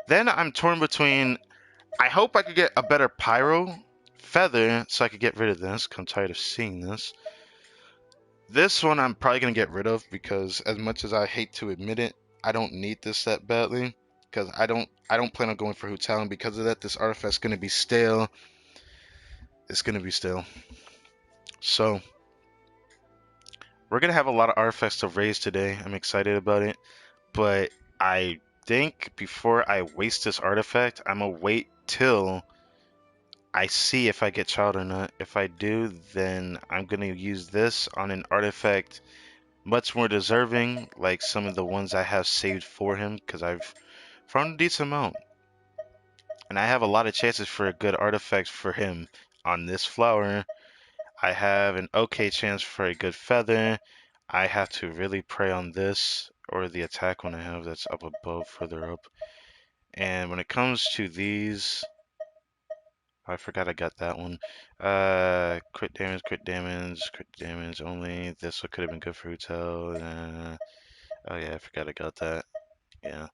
Then I'm torn between, I hope I could get a better pyro feather so I could get rid of this, because I'm tired of seeing this. This one I'm probably going to get rid of because as much as I hate to admit it, I don't need this set badly. Because I don't plan on going for Hutalion. Because of that, this artifact's going to be stale. It's going to be stale. So, We're gonna have a lot of artifacts to raise today. I'm excited about it, but I think before I waste this artifact, I'm gonna wait till I see if I get child or not. If I do, then I'm gonna use this on an artifact much more deserving, like some of the ones I have saved for him, because I've found a decent amount. And I have a lot of chances for a good artifact for him on this flower. I have an okay chance for a good feather. I have to really pray on this or the attack one I have that's up above, further up. And when it comes to these, I forgot I got that one. Crit damage, crit damage, crit damage only. This one could have been good for Hotel. Oh yeah, I forgot I got that. Yeah.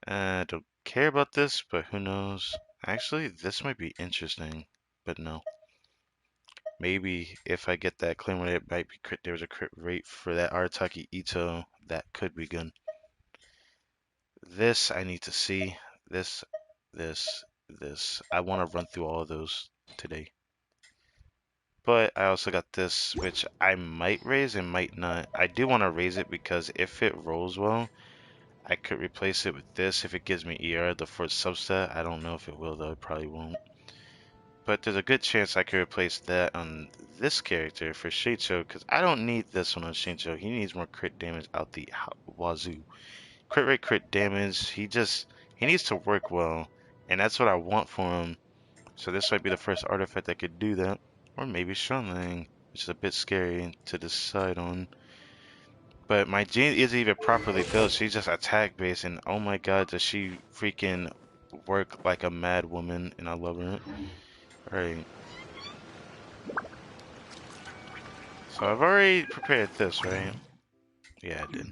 I don't care about this, but who knows? Actually, this might be interesting, but no. Maybe if I get that claim rate, it might be crit. There's a crit rate for that Arataki Ito. That could be good. This I need to see. This, this. I want to run through all of those today. But I also got this, which I might raise and might not. I do want to raise it because if it rolls well, I could replace it with this if it gives me ER, the first substat. I don't know if it will though, it probably won't. But there's a good chance I could replace that on this character for Shincho, because I don't need this one on Shincho. He needs more crit damage out the wazoo. Crit rate, crit damage, he needs to work well. And that's what I want for him. So this might be the first artifact that could do that. Or maybe Shunling, which is a bit scary to decide on. But my Jean isn't even properly built. She's just attack based, and oh my god, does she freaking work like a mad woman, and I love her. Alright. So I've already prepared this, right? Yeah, I did.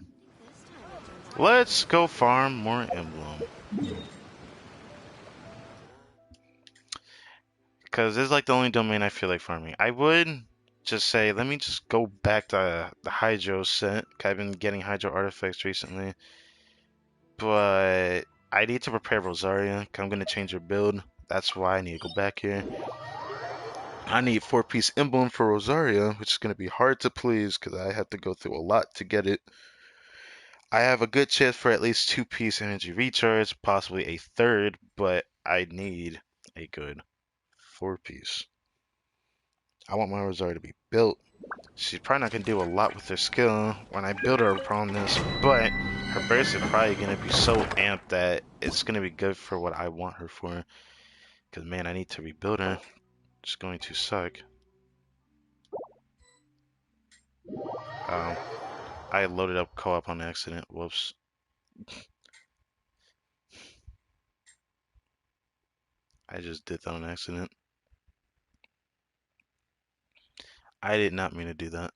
Let's go farm more emblem. Because this is like the only domain I feel like farming. I would just say, let me just go back to the Hydro set. I've been getting Hydro artifacts recently. But I need to prepare Rosaria. I'm going to change her build. That's why I need to go back here. I need 4-piece emblem for Rosaria, which is going to be hard to please because I have to go through a lot to get it. I have a good chance for at least 2-piece energy recharge, possibly a third, but I need a good 4-piece. I want my Rosaria to be built. She's probably not going to do a lot with her skill when I build her upon this, but her burst is probably going to be so amped that it's going to be good for what I want her for. Because, man, I need to rebuild her. It's going to suck. I loaded up co-op on accident. Whoops. I just did that on accident. I did not mean to do that.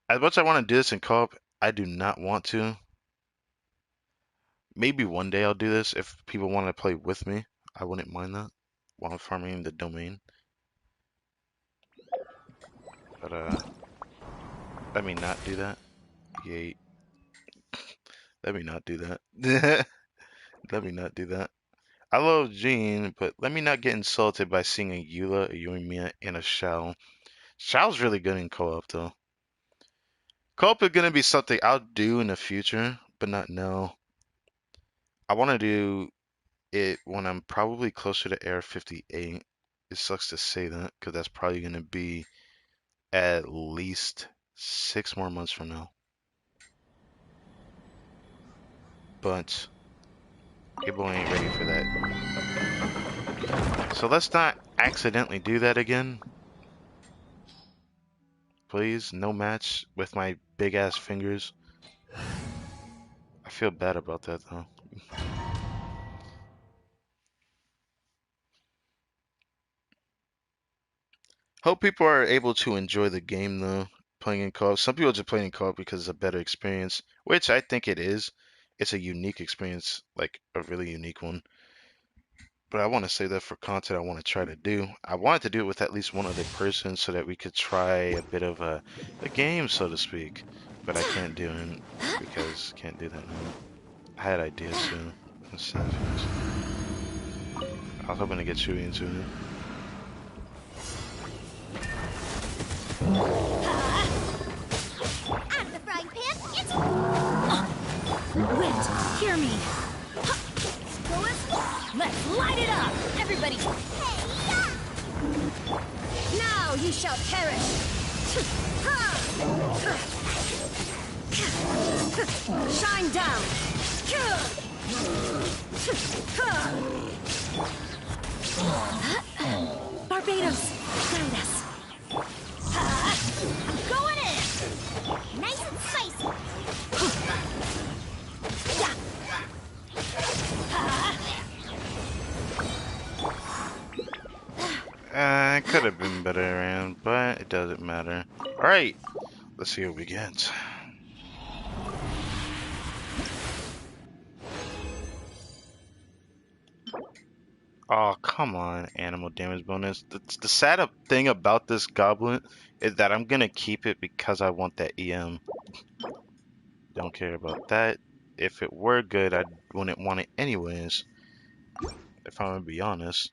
As much as I want to do this in co-op, I do not want to. Maybe one day I'll do this if people want to play with me. I wouldn't mind that while I'm farming the domain. But let me not do that. Yay. Let me not do that. Let me not do that. I love Jean, but let me not get insulted by seeing a Eula, a Yoimiya, and a Shao. Shao's really good in co-op though. Co-op is gonna be something I'll do in the future, but not now. I want to do it when I'm probably closer to Air 58. It sucks to say that because that's probably gonna be at least 6 more months from now. But Able ain't ready for that. So let's not accidentally do that again. Please, no match with my big ass fingers. I feel bad about that though. Hope people are able to enjoy the game though, playing in co-op. Some people just play in co-op because it's a better experience, which I think it is. It's a unique experience, like a really unique one. But I want to say that for content I want to try to do. I wanted to do it with at least one other person so that we could try a bit of a game, so to speak. But I can't do it because can't do that now. I had ideas too. I was hoping to get Chewie into it. Wind, hear me. Let's light it up! Everybody! Now you shall perish! Shine down! Barbados, guide us! I'm going in! Nice and spicy! It could have been better, Aaron, but it doesn't matter. Alright, let's see what we get. Oh, come on, animal damage bonus. The sad thing about this goblet is that I'm gonna keep it because I want that EM. Don't care about that. If it were good, I wouldn't want it anyways, if I'm gonna be honest.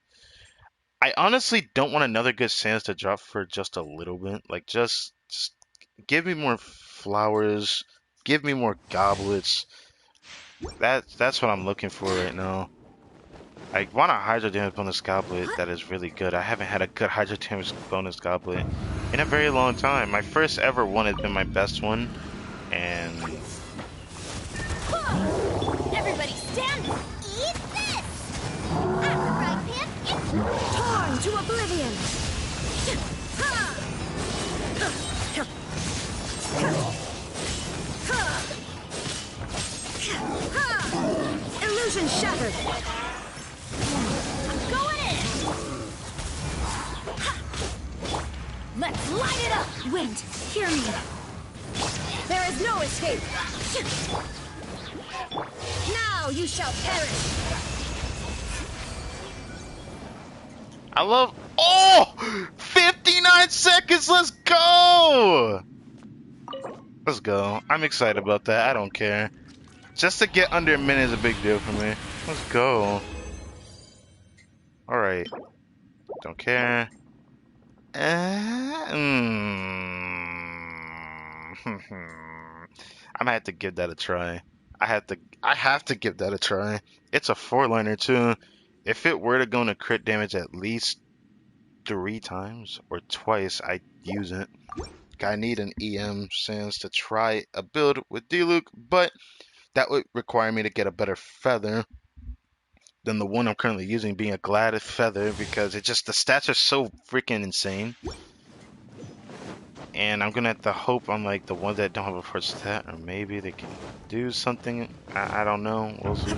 I honestly don't want another good Sans to drop for just a little bit. Like, just give me more flowers, give me more goblets. That's what I'm looking for right now. I want a Hydro damage bonus goblet that is really good. I haven't had a good Hydro damage bonus goblet in a very long time. My first ever one has been my best one, and Everybody stand! Eat this! I'm right, Pip! Torn to oblivion! Illusion shattered! I'm going in! Let's light it up! Wind, hear me! There is no escape! Now you shall perish! I love. Oh! 59 seconds! Let's go! Let's go. I'm excited about that. I don't care. Just to get under a minute is a big deal for me. Let's go. Alright. Don't care. I'm gonna have to give that a try. I have to give that a try. It's a 4-liner too. If it were to go into crit damage at least 3 times or twice, I'd use it. I need an EM Sans to try a build with D-Luke, but that would require me to get a better feather than the one I'm currently using, being a Glad feather, because the stats are so freaking insane. And I'm gonna have to hope on like the ones that don't have a first stat, or maybe they can do something. I don't know. We'll see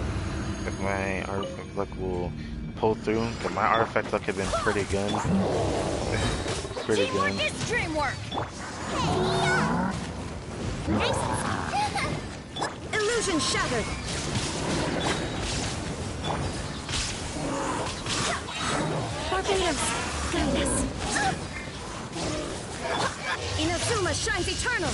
if my artifact luck will pull through. Cause my artifact luck has been pretty good. Pretty good. Teamwork is dreamwork! Illusion shattered! Barbados, guide us! Inazuma shines eternal!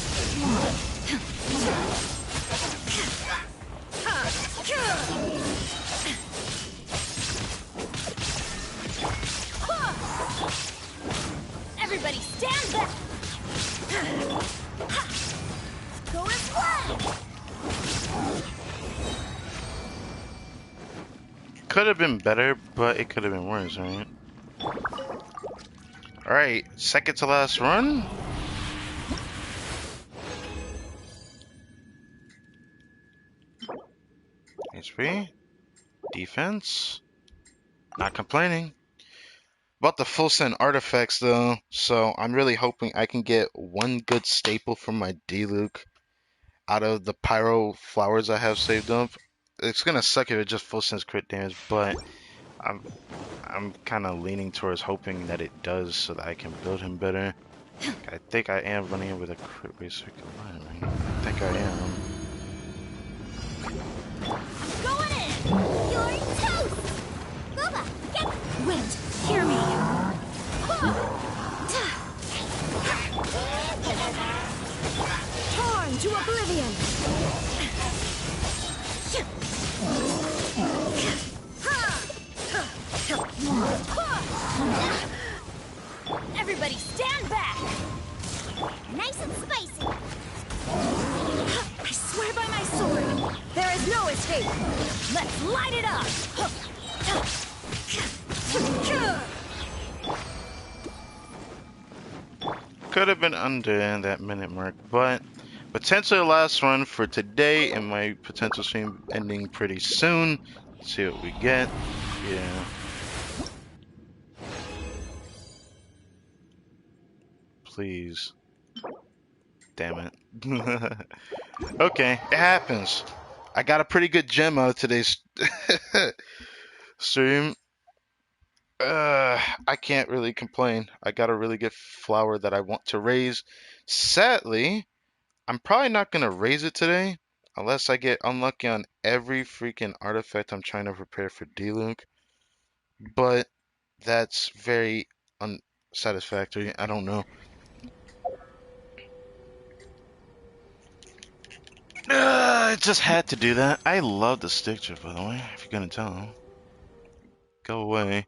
Everybody stand back! Go and play! Could have been better, but it could have been worse, right? Alright, second to last run. HP. Defense. Not complaining. About the full send artifacts though, so I'm really hoping I can get one good staple from my D-Luke out of the pyro flowers I have saved up. It's gonna suck if it just full sends crit damage, but I'm kind of leaning towards hoping that it does so that I can build him better. I think I am running in with a crit rate circle line, right? I think I am. Going in! You're toast! Booba, get wind! Hear me! Torn to oblivion! Everybody stand back! Nice and spicy! I swear by my sword! There is no escape. Let's light it up. Could have been under that minute mark, but potentially the last one for today, and my potential stream ending pretty soon. Let's see what we get. Yeah. Please. Damn it. Okay, it happens. I got a pretty good gem out of today's stream. I can't really complain. I got a really good flower that I want to raise. Sadly, I'm probably not gonna raise it today unless I get unlucky on every freaking artifact I'm trying to prepare for D-Luke. But that's very unsatisfactory. I don't know. I just had to do that. I love the stick drift, by the way, if you're gonna tell. Go away.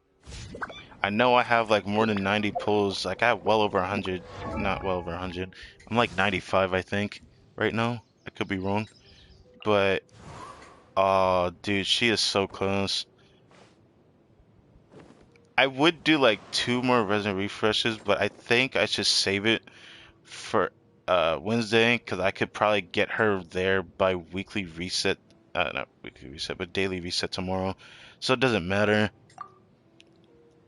I know I have like more than 90 pulls. Like I have well over 100. Not well over 100. I'm like 95, I think, right now. I could be wrong. But, oh, dude, she is so close. I would do like 2 more resin refreshes, but I think I should save it for Wednesday because I could probably get her there by weekly reset. Not weekly reset, but daily reset tomorrow. So it doesn't matter.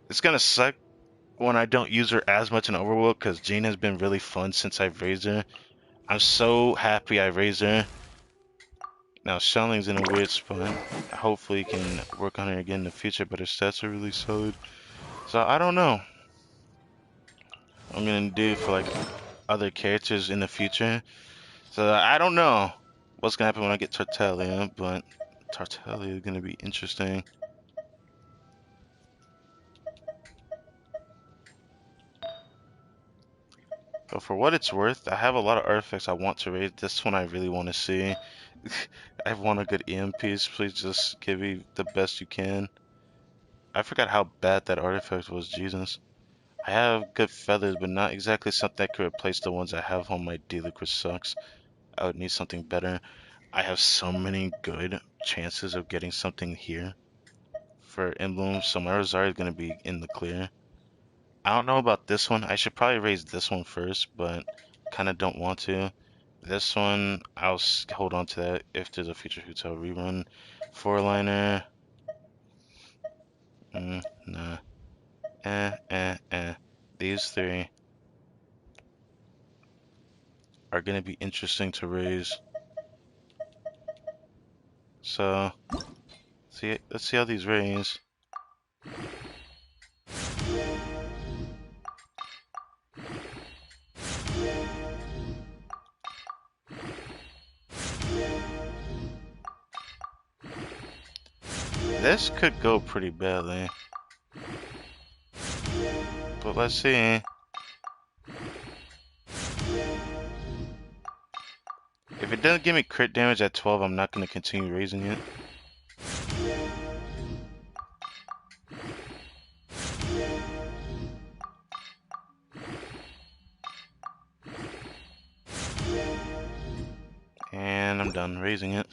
It's gonna suck when I don't use her as much in Overworld because Jean has been really fun since I've raised her. I'm so happy I raised her. Now Shelling's in a weird spot. Hopefully can work on her again in the future, but her stats are really solid. So I don't know what I'm gonna do for like other characters in the future. So I don't know what's gonna happen when I get Tartaglia, but Tartaglia is gonna be interesting. But for what it's worth, I have a lot of artifacts I want to raise. This one I really want to see. I want a good EMPs. Please just give me the best you can. I forgot how bad that artifact was, Jesus. I have good feathers, but not exactly something that could replace the ones I have on my D-Luke, which sucks. I would need something better. I have so many good chances of getting something here for emblems, so my Rosario is going to be in the clear. I don't know about this one. I should probably raise this one first, but kind of don't want to. This one, I'll hold on to that if there's a future hotel rerun. Four-liner. Nah. These 3 are going to be interesting to raise. So, let's see how these raise. This could go pretty badly. But let's see. If it doesn't give me crit damage at 12, I'm not going to continue raising it. And I'm done raising it.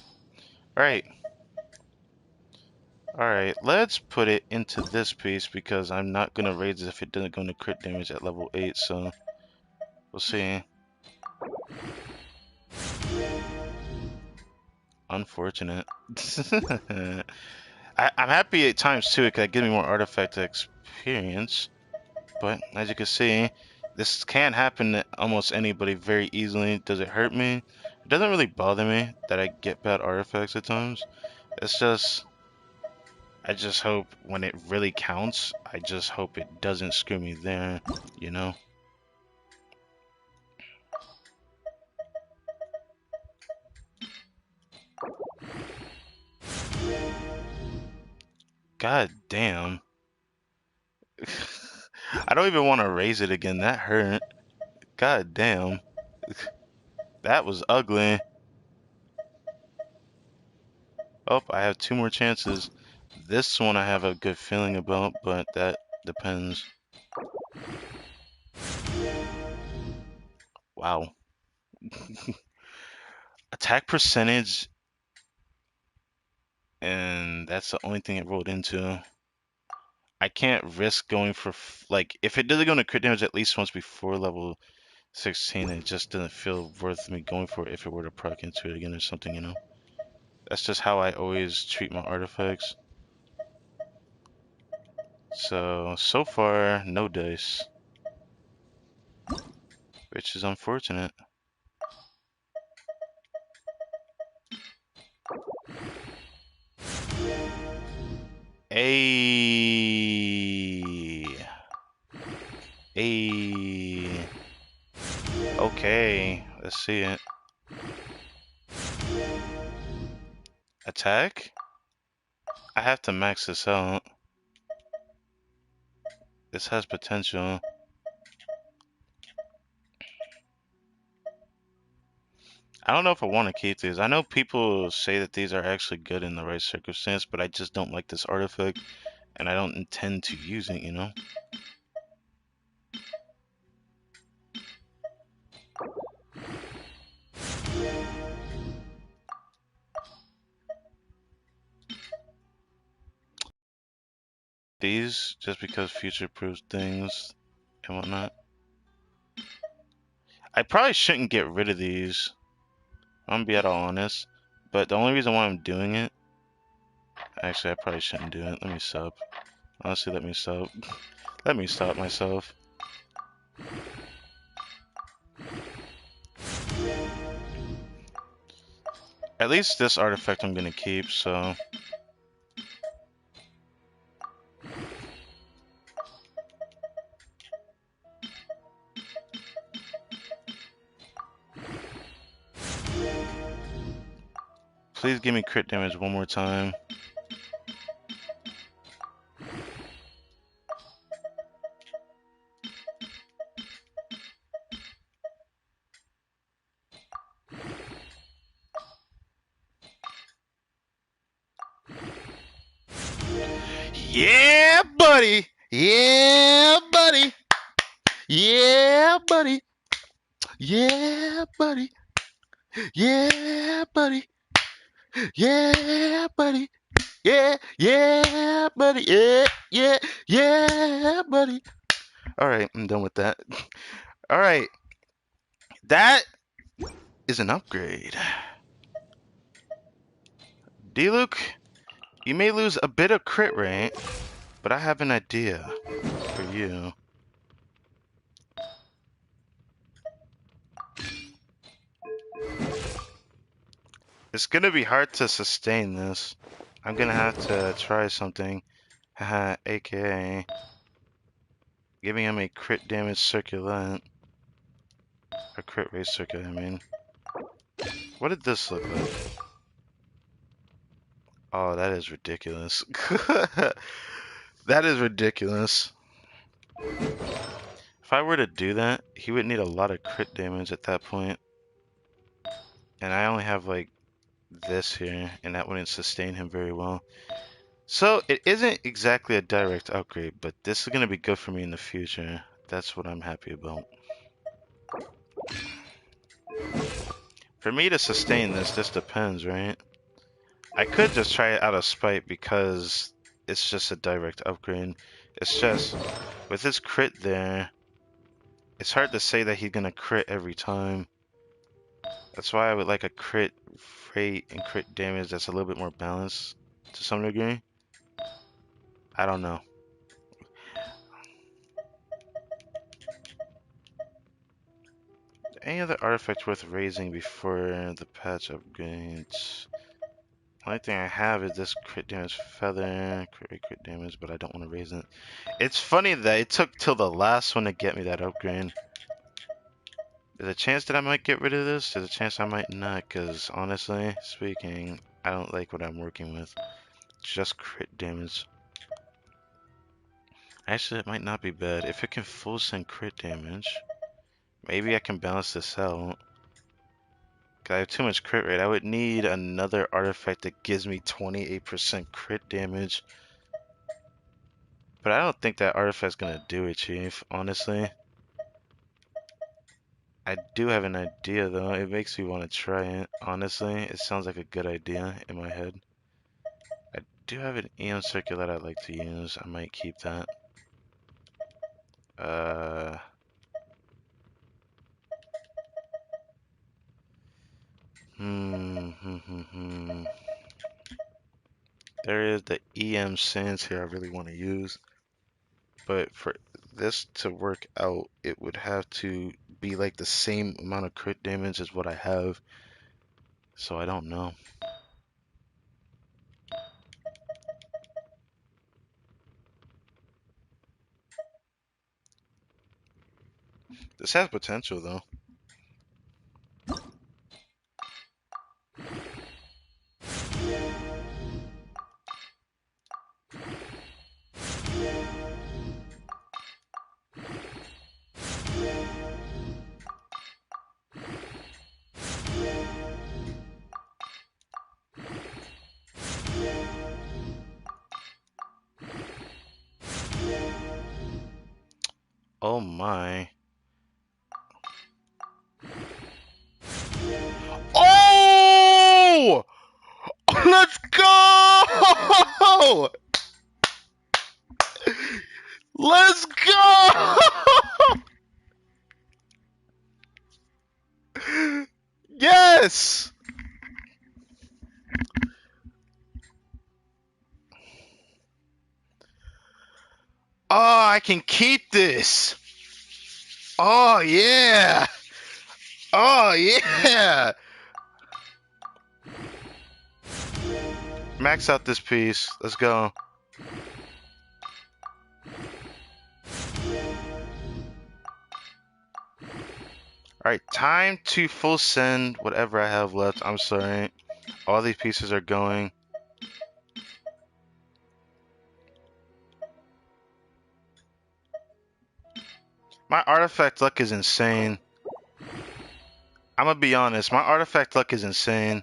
Alright. Alright, let's put it into this piece because I'm not going to raise it if it doesn't go into crit damage at level 8, so we'll see. Unfortunate. I'm happy at times too because it gives me more artifact experience. But as you can see, this can happen to almost anybody very easily. Does it hurt me? It doesn't really bother me that I get bad artifacts at times. It's just, I just hope when it really counts, I just hope it doesn't screw me there, you know? God damn. I don't even want to raise it again. That hurt. God damn. That was ugly. Oh, I have 2 more chances. This one I have a good feeling about, but that depends. Wow. Attack percentage and that's the only thing it rolled into. I can't risk going for like if it doesn't go into crit damage at least once before level 16, it just doesn't feel worth me going for it if it were to proc into it again or something, you know? That's just how I always treat my artifacts. So far, no dice, which is unfortunate. A. A. Okay, let's see it. Attack? I have to max this out. This has potential. I don't know if I want to keep these. I know people say that these are actually good in the right circumstance, but I just don't like this artifact, and I don't intend to use it, you know? These, just because future-proof things and whatnot. I probably shouldn't get rid of these. I'm gonna be at all honest. But the only reason why I'm doing it, actually, I probably shouldn't do it. Let me stop. Honestly, let me stop. Let me stop myself. At least this artifact I'm gonna keep, so. Please give me crit damage one more time. Yeah, buddy! Yeah, buddy! Yeah, buddy! Yeah, buddy! Yeah, buddy! Yeah, buddy! Yeah, yeah, buddy! Yeah, yeah, yeah, buddy! Alright, I'm done with that. Alright, that is an upgrade. D-Luke, you may lose a bit of crit rate, but I have an idea for you. It's gonna be hard to sustain this. I'm gonna have to try something. Haha, aka giving him a crit damage circulant. A crit rate circulant, I mean. What did this look like? Oh, that is ridiculous. That is ridiculous. If I were to do that, he would need a lot of crit damage at that point. And I only have like this here, and that wouldn't sustain him very well. So it isn't exactly a direct upgrade, but this is going to be good for me in the future. That's what I'm happy about. For me to sustain this depends, right? I could just try it out of spite because it's just a direct upgrade. It's just, with his crit there, it's hard to say that he's going to crit every time. That's why I would like a crit rate and crit damage that's a little bit more balanced to some degree. I don't know. Any other artifact worth raising before the patch upgrades? The only thing I have is this crit damage feather, crit damage, but I don't want to raise it. It's funny that it took till the last one to get me that upgrade. There's a chance that I might get rid of this. There's a chance I might not, because honestly speaking, I don't like what I'm working with. Just crit damage. Actually, it might not be bad. If it can full send crit damage, maybe I can balance this out. Cause I have too much crit rate. I would need another artifact that gives me 28% crit damage. But I don't think that artifact's gonna do it, Chief, honestly. I do have an idea though. It makes me want to try it. Honestly, it sounds like a good idea in my head. do have an EM circuit that I'd like to use. I might keep that. Uh, There is the EM sands here I really want to use, but for this to work out, it would have to be like the same amount of crit damage as what I have. So I don't know. This has potential though. Oh my. Oh! Let's go! Let's go! Yes! Oh, I can keep this. Oh yeah. Oh yeah. Max out this piece. Let's go. Alright, time to full send whatever I have left. I'm sorry. All these pieces are going. My artifact luck is insane. I'm gonna be honest. My artifact luck is insane.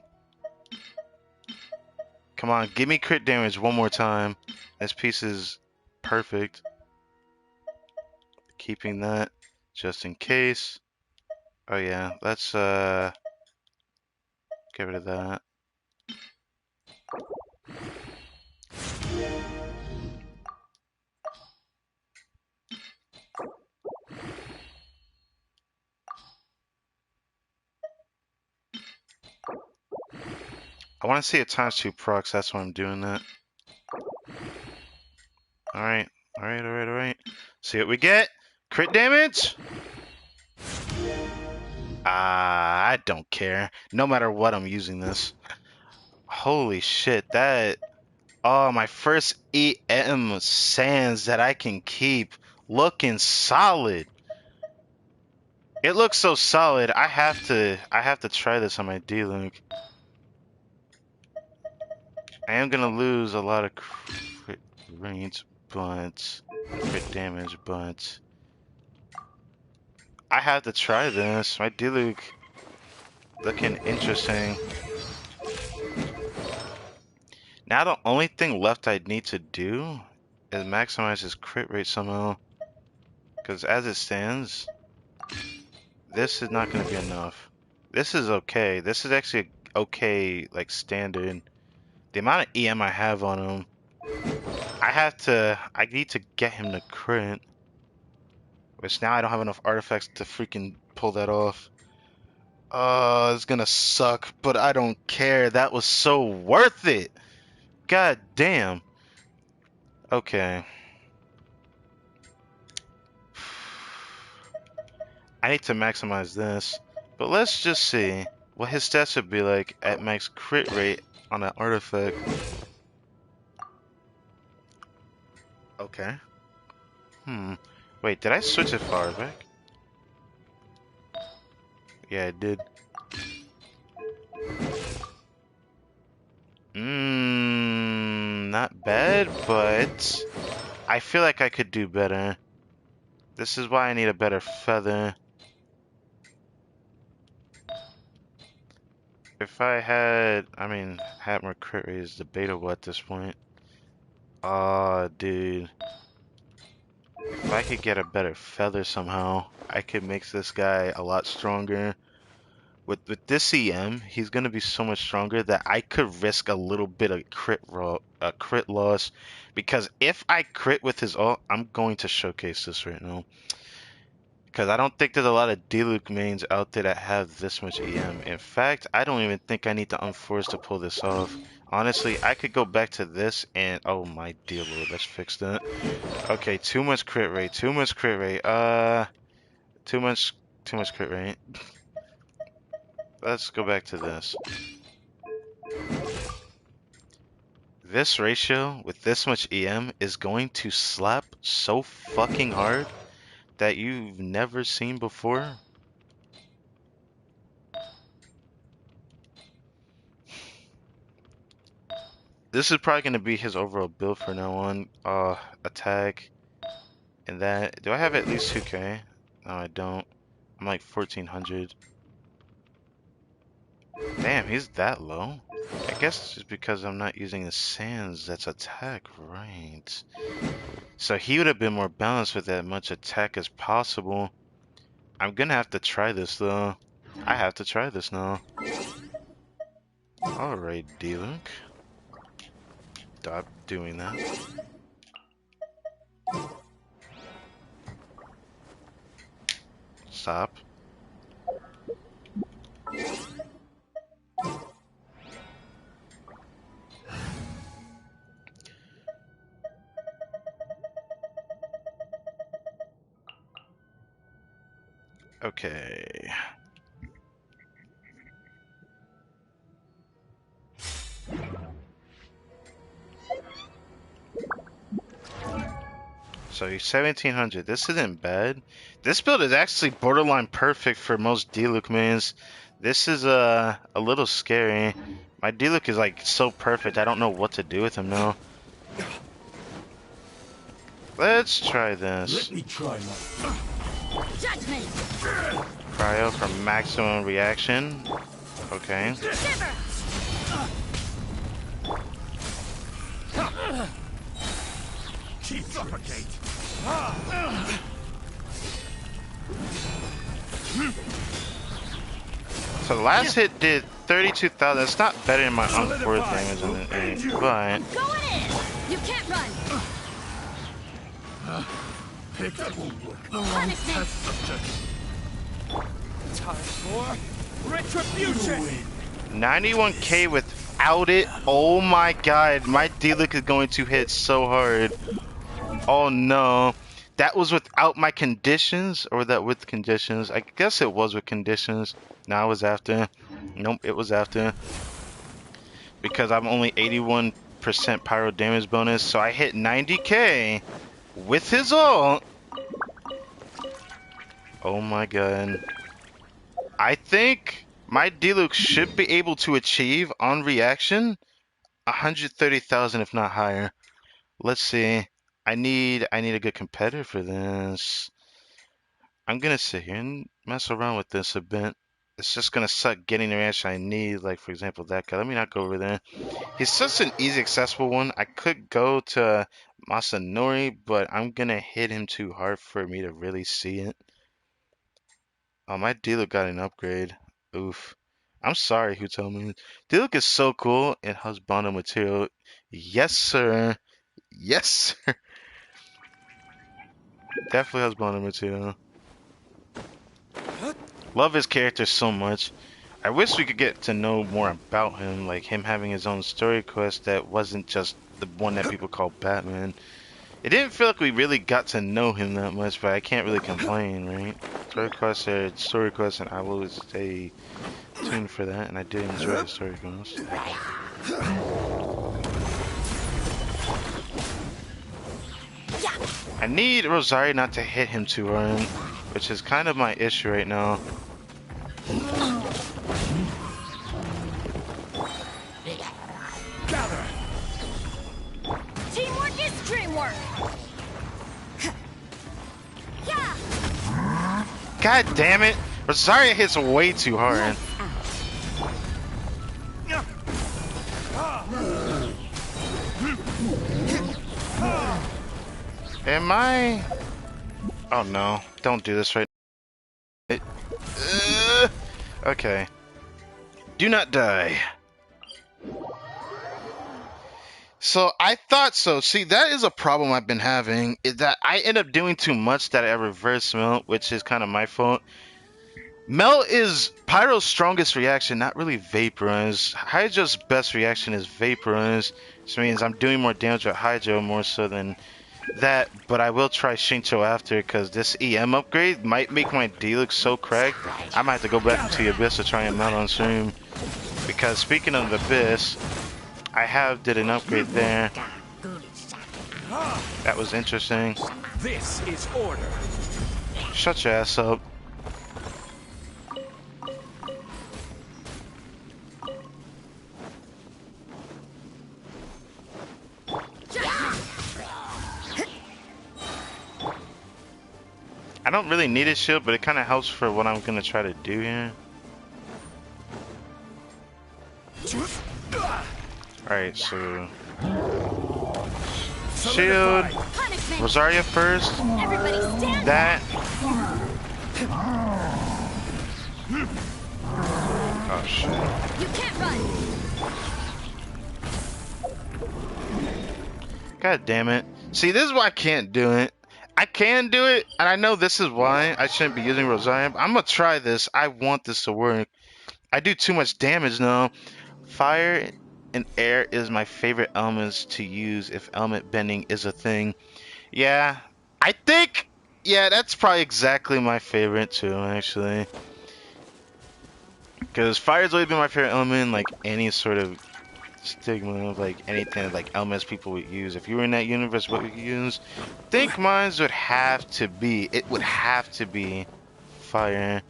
Come on, give me crit damage one more time. This piece is perfect. Keeping that just in case. Oh yeah, let's get rid of that. I want to see a ×2 procs, that's why I'm doing that. Alright, alright. See what we get. Crit damage? I don't care. No matter what, I'm using this. Holy shit, that... Oh, my first EM sands that I can keep. Looking solid. It looks so solid. I have to try this on my D-Link. I am gonna lose a lot of crit range, but crit damage, but I have to try this. My D-Link looking interesting. Now the only thing left I need to do is maximize his crit rate somehow. Because as it stands, this is not going to be enough. This is okay. This is actually okay, like standard. The amount of EM I have on him, I need to get him to crit. Which now I don't have enough artifacts to freaking pull that off. Oh, it's gonna suck, but I don't care. That was so worth it. God damn. Okay. I need to maximize this. But let's just see what his stats would be like at max crit rate on an artifact. Okay. Wait, did I switch it far back? Yeah, I did. Not bad, but I feel like I could do better. This is why I need a better feather. If I had, had more crit rate is debatable at this point. Aw, dude. If I could get a better feather somehow, I could make this guy a lot stronger. With this EM, he's gonna be so much stronger that I could risk a little bit of crit loss, because if I crit with his ult, I'm going to showcase this right now. Because I don't think there's a lot of Diluc mains out there that have this much EM. In fact, I don't even think I need to unforce to pull this off. Honestly, I could go back to this and oh my dear lord, let's fix that. Okay, too much crit rate, too much crit rate. Too much crit rate. Let's go back to this. This ratio with this much EM is going to slap so fucking hard that you've never seen before. This is probably going to be his overall build for now on. Attack and that. Do I have at least 2k? No, I don't. I'm like 1400. Damn, he's that low? I guess it's just because I'm not using the sands. That's attack, right? So he would have been more balanced with as much attack as possible. I'm gonna have to try this though. I have to try this now. Alright, D-Link. Stop doing that. Stop. Okay. So he's 1700. This isn't bad. This build is actually borderline perfect for most Diluc mains. This is a little scary. My Diluc is like so perfect. I don't know what to do with him now. Let's try this. Let me try my Judgment. Cryo for maximum reaction. Okay. Shiver. keep suffocate. So the last hit did 32,000. It's not better than my unforced damage in the 8, but Going in. You can't run. Punishment. Time for retribution. 91k without it. Oh my god, my D-Lick is going to hit so hard. Oh no. That was without my conditions, or that with conditions? I guess it was with conditions. No, it was after. Nope, it was after. Because I'm only 81% pyro damage bonus, so I hit 90k with his ult. Oh my god. I think my D-Luke should be able to achieve on reaction 130,000 if not higher. Let's see. I need a good competitor for this. I'm gonna sit here and mess around with this a bit. It's just gonna suck getting the reaction I need, like for example that guy. Let me not go over there. He's such an easy accessible one. I could go to Masanori, but I'm gonna hit him too hard for me to really see it. Oh, my D-Look got an upgrade. Oof. I'm sorry, who told me. D-Look is so cool. It has bonded material. Yes, sir. Yes, sir. Definitely has bonded material. Love his character so much. I wish we could get to know more about him, like him having his own story quest that wasn't just the one that people call Batman. It didn't feel like we really got to know him that much, but I can't really complain, right? Story quests are story quests, and I will stay tuned for that, and I did enjoy the story quests. I need Rosario not to hit him too hard, which is kind of my issue right now. Gather. Teamwork is dreamwork. Yeah. God damn it! Rosario hits way too hard. Am I? Oh no! Don't do this right. Okay. Do not die. So I thought so. See, that is a problem I've been having, is that I end up doing too much that I reverse melt, which is kind of my fault. Melt is Pyro's strongest reaction, not really Vaporize. Hydra's best reaction is Vaporize, which means I'm doing more damage with Hydro more so than that, but I will try Shincho after, because this EM upgrade might make my D look so cracked. I might have to go back into the Abyss to try and mount on stream. Because speaking of the Abyss, I did an upgrade there. That was interesting. This is order. Shut your ass up. I don't really need a shield, but it kind of helps for what I'm going to try to do here. Alright, so... Shield. Punishment. Rosaria first. Everybody stand That. Oh shit. You can't run. God damn it. See, this is why I can't do it. I can do it, and I know this is why I shouldn't be using Rosaria. I'm gonna try this. I want this to work. I do too much damage now. Fire and air is my favorite elements to use if element bending is a thing. Yeah, I think, yeah, that's probably exactly my favorite too, actually. Because fire's always been my favorite element, like any sort of stigma of like anything like elements people would use. If you were in that universe, what would you use? I think mine would have to be, it would have to be fire.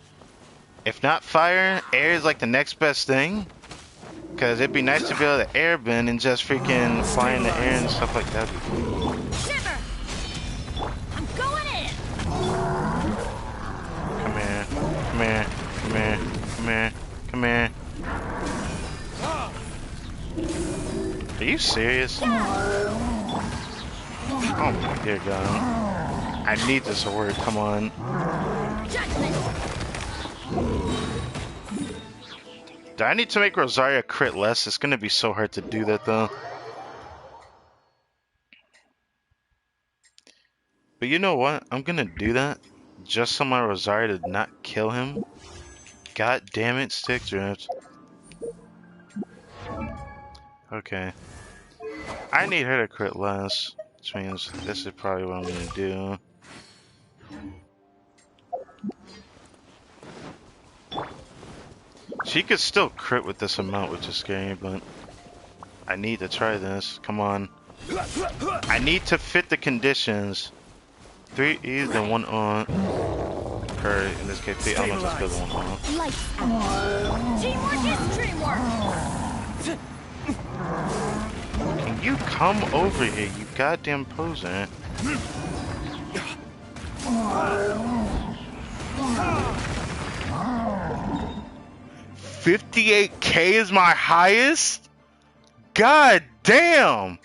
If not fire, air is like the next best thing. Because it'd be nice to be able to airbend and just freaking fly in the air and stuff like that. Shiver. I'm going in. Come here, come here, come here, come here, come here. Are you serious? Oh my dear God. I need this to work, come on. Judgment. Do I need to make Rosaria crit less? It's gonna be so hard to do that though. But you know what? I'm gonna do that just so my Rosaria did not kill him. God damn it, stick drift. Okay. I need her to crit less, which means this is probably what I'm gonna do. She could still crit with this amount, which is scary, but I need to try this. Come on. I need to fit the conditions. 3 E's and 1 on. Or in this case, 3 elements is good, 1 on. Lights out. Teamwork is dreamwork. Can you come over here, you goddamn poser? 58K is my highest? God damn!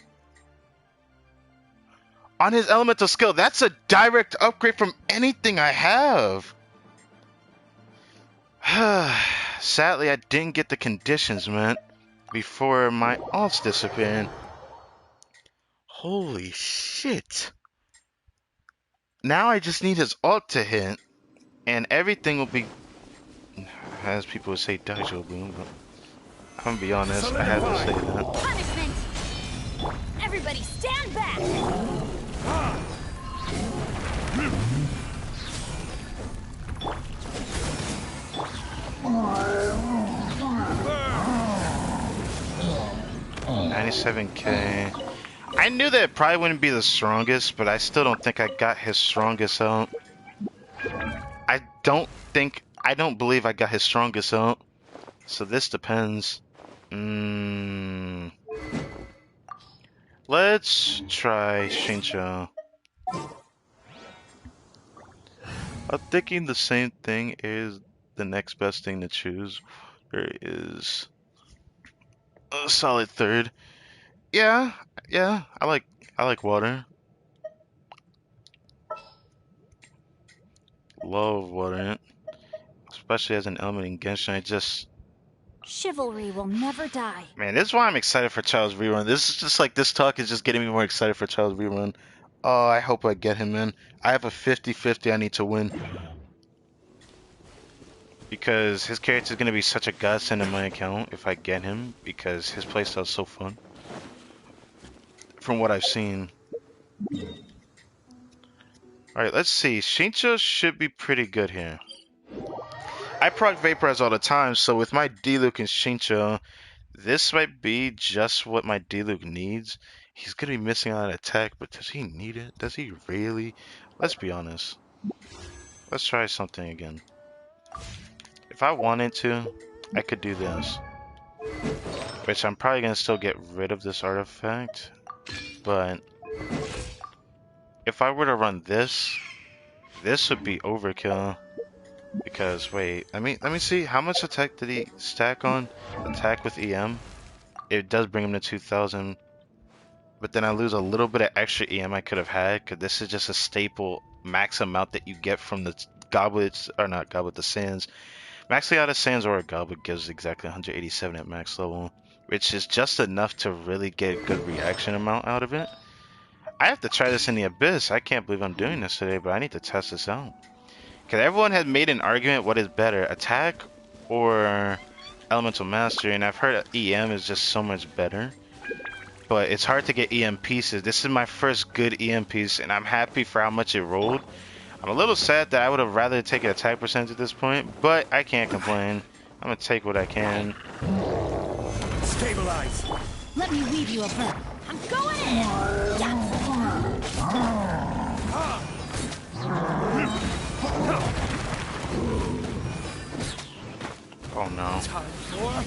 On his elemental skill, that's a direct upgrade from anything I have. Sadly, I didn't get the conditions, man, before my alts disappeared. Holy shit. Now I just need his ult to hit, and everything will be, as people would say, Daijo Boom, but I'm gonna be honest, I have to say that. Punishment. Everybody stand back. $97K. I knew that it probably wouldn't be the strongest, but I still don't think I got his strongest out. I don't believe I got his strongest out. So this depends. Let's try Shincho. I'm thinking the same thing is the next best thing to choose. There is a solid third. Yeah, I like water. Love water, especially as an element in Genshin. I just Chivalry will never die. Man, this is why I'm excited for Child's rerun. This is just like this talk is just getting me more excited for Child's rerun. Oh, I hope I get him in. I have a 50-50 I need to win. Because his character is going to be such a godsend in my account if I get him. Because his playstyle is so fun. From what I've seen. Alright, let's see. Shincha should be pretty good here. I proc Vaporize all the time, so with my Diluc and Shincha, this might be just what my Diluc needs. He's going to be missing out on attack, but does he need it? Does he really? Let's be honest. Let's try something again. If I wanted to, I could do this. Which I'm probably going to still get rid of this artifact. But if I were to run this, this would be overkill. Because wait, let me see how much attack did he stack on? Attack with EM. It does bring him to 2,000. But then I lose a little bit of extra EM I could have had, because this is just a staple max amount that you get from the goblets, or not goblet, the sands. Maxing out a sands or a goblet gives exactly 187 at max level, which is just enough to really get good reaction amount out of it. I have to try this in the Abyss. I can't believe I'm doing this today, but I need to test this out. Because everyone has made an argument what is better, attack or elemental mastery, and I've heard EM is just so much better. But it's hard to get EM pieces. This is my first good EM piece, and I'm happy for how much it rolled. I'm a little sad that I would have rather taken attack percentage at this point, but I can't complain. I'm gonna take what I can. Stabilize. Let me weave you a bird. I'm going in! Oh no. Time for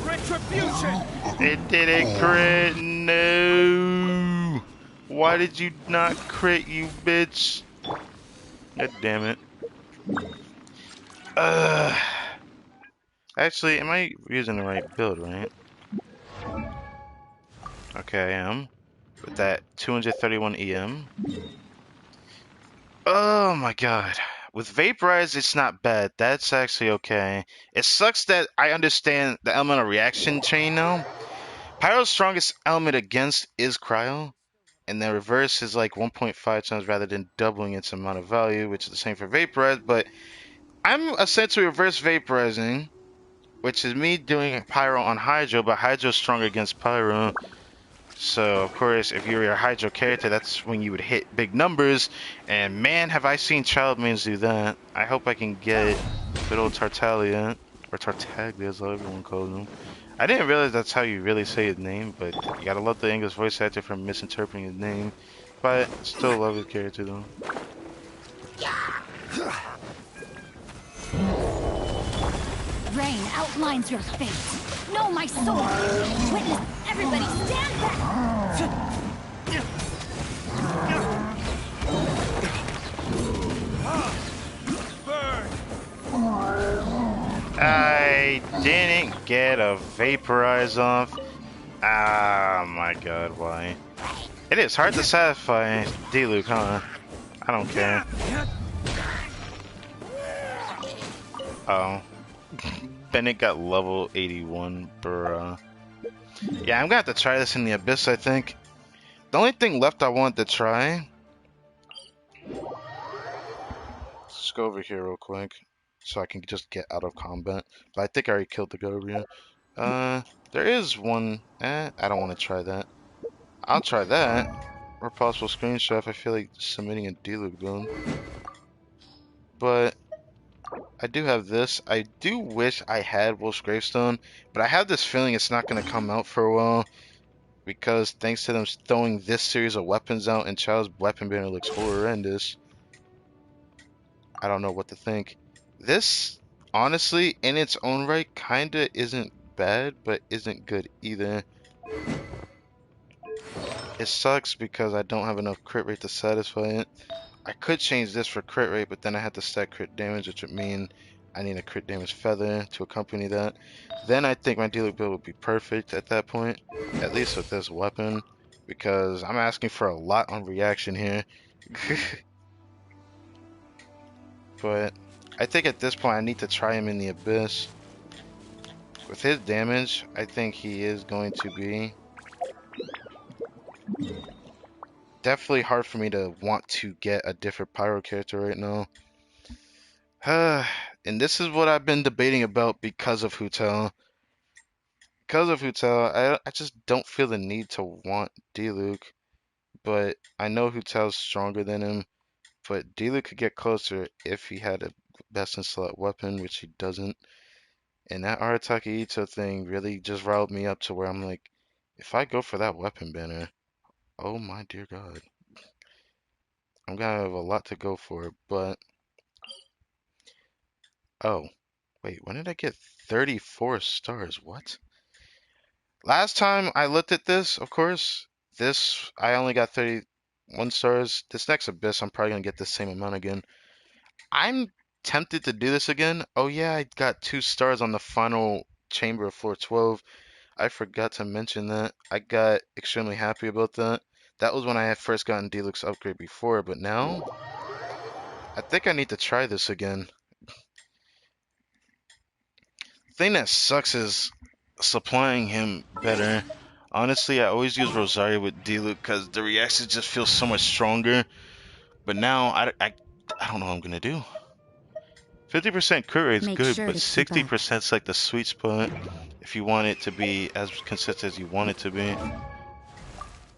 retribution. It didn't crit. No. Why did you not crit, you bitch? God damn it. Actually, am I using the right build, right? Okay, I am. With that 231 EM. Oh my god. With Vaporize, it's not bad. That's actually okay. It sucks that I understand the elemental reaction chain now. Pyro's strongest element against is Cryo. And the reverse is like 1.5 times rather than doubling its amount of value, which is the same for Vaporize. But I'm essentially reverse Vaporizing, which is me doing Pyro on Hydro, but Hydro's stronger against Pyro. So, of course, if you're a Hydro character, that's when you would hit big numbers. And man, have I seen child mains do that. I hope I can get good old Tartaglia, or Tartaglia as everyone calls him. I didn't realize that's how you really say his name, but you gotta love the English voice actor for misinterpreting his name. But still love his character though. Rain outlines your fate. Know my sword. Witness, everybody stand back. Burn. I didn't get a Vaporize off. Ah, my god, why? It is hard to satisfy Diluc, huh? I don't care. Oh. Bennett got level 81, bruh. Yeah, I'm gonna have to try this in the Abyss, I think. The only thing left I want to try... Let's go over here real quick, so I can just get out of combat. But I think I already killed the guy over here. There is one... I don't want to try that. I'll try that. Or possible screenshot if I feel like submitting a Diluc build. But... I do have this. I do wish I had Wolf's Gravestone, but I have this feeling it's not going to come out for a while because thanks to them throwing this series of weapons out and Child's weapon banner looks horrendous. I don't know what to think. This, honestly, in its own right, kinda isn't bad, but isn't good either. It sucks because I don't have enough crit rate to satisfy it. I could change this for crit rate, but then I had to stack crit damage, which would mean I need a crit damage feather to accompany that. Then I think my Diluc build would be perfect at that point, at least with this weapon, because I'm asking for a lot on reaction here. But I think at this point I need to try him in the Abyss. With his damage, I think he is going to be definitely hard for me to want to get a different pyro character right now. And this is what I've been debating about because of Hutel. Because of Hutel, I just don't feel the need to want Diluc, but I know Hutel's stronger than him. But Diluc could get closer if he had a best in slot weapon, which he doesn't. And that Arataki Ito thing really just riled me up to where I'm like, if I go for that weapon banner, oh my dear God, I'm gonna have a lot to go for. But oh, wait, when did I get 34 stars? What? Last time I looked at this, of course, this I only got 31 stars. This next Abyss, I'm probably gonna get the same amount again. I'm tempted to do this again. Oh yeah, I got 2 stars on the final chamber of floor 12. I forgot to mention that. I got extremely happy about that. That was when I had first gotten Deluxe upgrade before, but now I think I need to try this again. The thing that sucks is supplying him better. Honestly, I always use Rosario with Deluxe because the reactions just feel so much stronger. But now I don't know what I'm gonna do. 50% crit rate is Make good, sure but to keep up. 60% is like the sweet spot if you want it to be as consistent as you want it to be.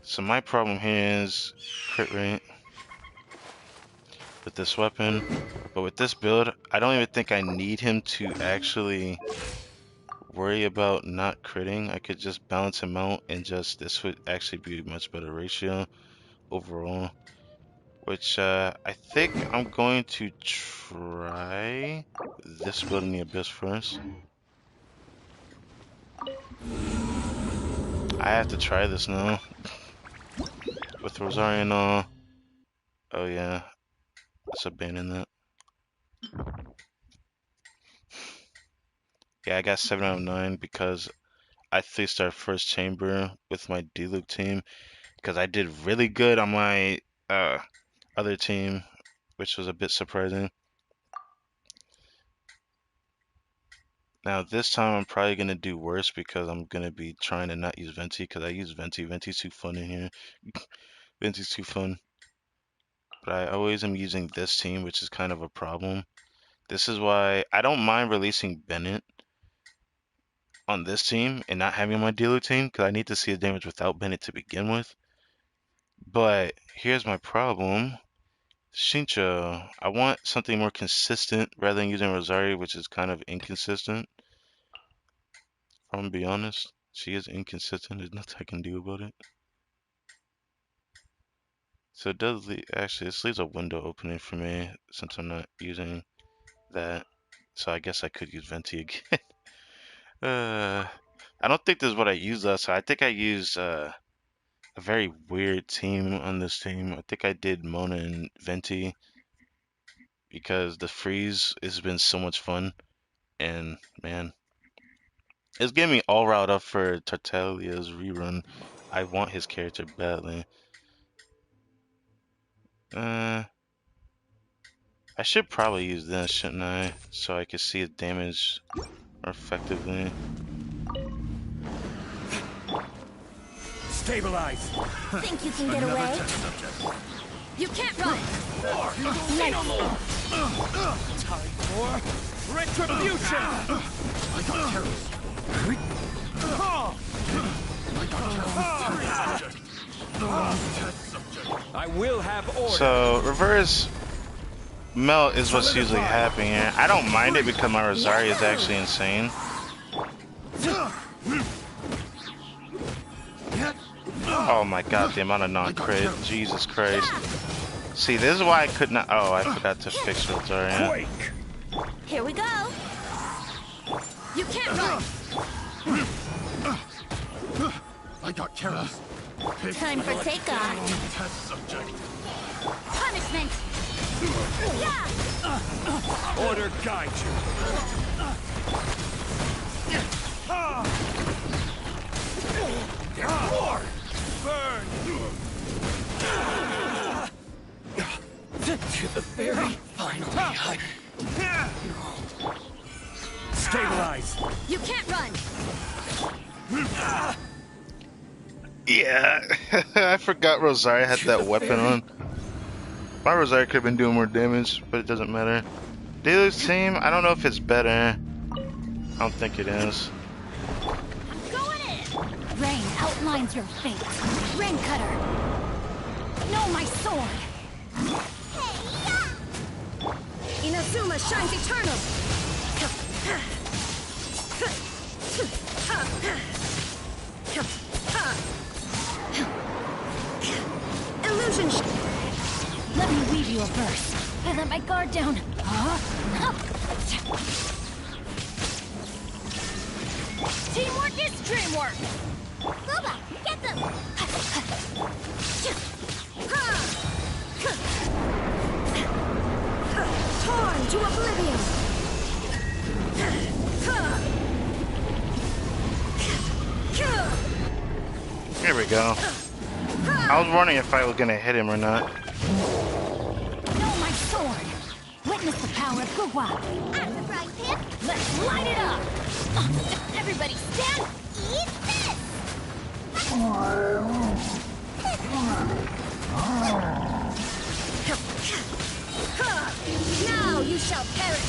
So my problem here is crit rate with this weapon, but with this build, I don't even think I need him to actually worry about not critting. I could just balance him out and just, this would actually be a much better ratio overall, which I think I'm going to try this build in the Abyss first. I have to try this now. With Rosario and all. Oh yeah, let's abandon that. Yeah, I got 7 out of 9 because I 3-star first chamber with my D-Luke team because I did really good on my other team, which was a bit surprising. Now this time I'm probably gonna do worse because I'm gonna be trying to not use Venti because I use Venti. Venti's too fun in here. Venti's too fun. But I always am using this team, which is kind of a problem. This is why I don't mind releasing Bennett on this team and not having my dealer team because I need to see the damage without Bennett to begin with. But here's my problem. Shincho, I want something more consistent rather than using Rosario, which is kind of inconsistent. If I'm gonna be honest, she is inconsistent. There's nothing I can do about it. So it does actually, this leaves a window opening for me since I'm not using that. So I guess I could use Venti again. I don't think this is what I used last time. I think I used a very weird team on this team. I think I did Mona and Venti because the freeze has been so much fun. And man, it's getting me all riled up for Tartaglia's rerun. I want his character badly. I should probably use this, shouldn't I? So I can see his damage more effectively. Stabilize. Think you can get away? You can't run! Say no more. Time for retribution. I got terrorists. I will have order. So reverse melt is what's usually happening here. I don't mind it because my Rosario is actually insane. Oh my god, the amount of non-crit. Jesus Christ. See, this is why I could not. Oh, I forgot to fix Rosario. Here we go! You can't run! I got terrorists. Time for takeoff! Test subject. Punishment! Yeah! Order guide you. Burn! To the very final. Stabilize. You can't run. Yeah, I forgot Rosaria had that weapon on. My Rosaria could have been doing more damage, but it doesn't matter. Dealer's team, I don't know if it's better. I don't think it is. Going in. Rain outlines your fate. Rain cutter. No, my sword. Inazuma shines eternal. Illusion. Let me weave you a verse. I let my guard down. Teamwork is dreamwork. Booba, get them. Torn to oblivion. Here we go. I was wondering if I was gonna hit him or not. Know my sword. Witness the power of Gugwa. I'm the frying pan. Let's light it up. Everybody stand. Eat this. Now you shall perish.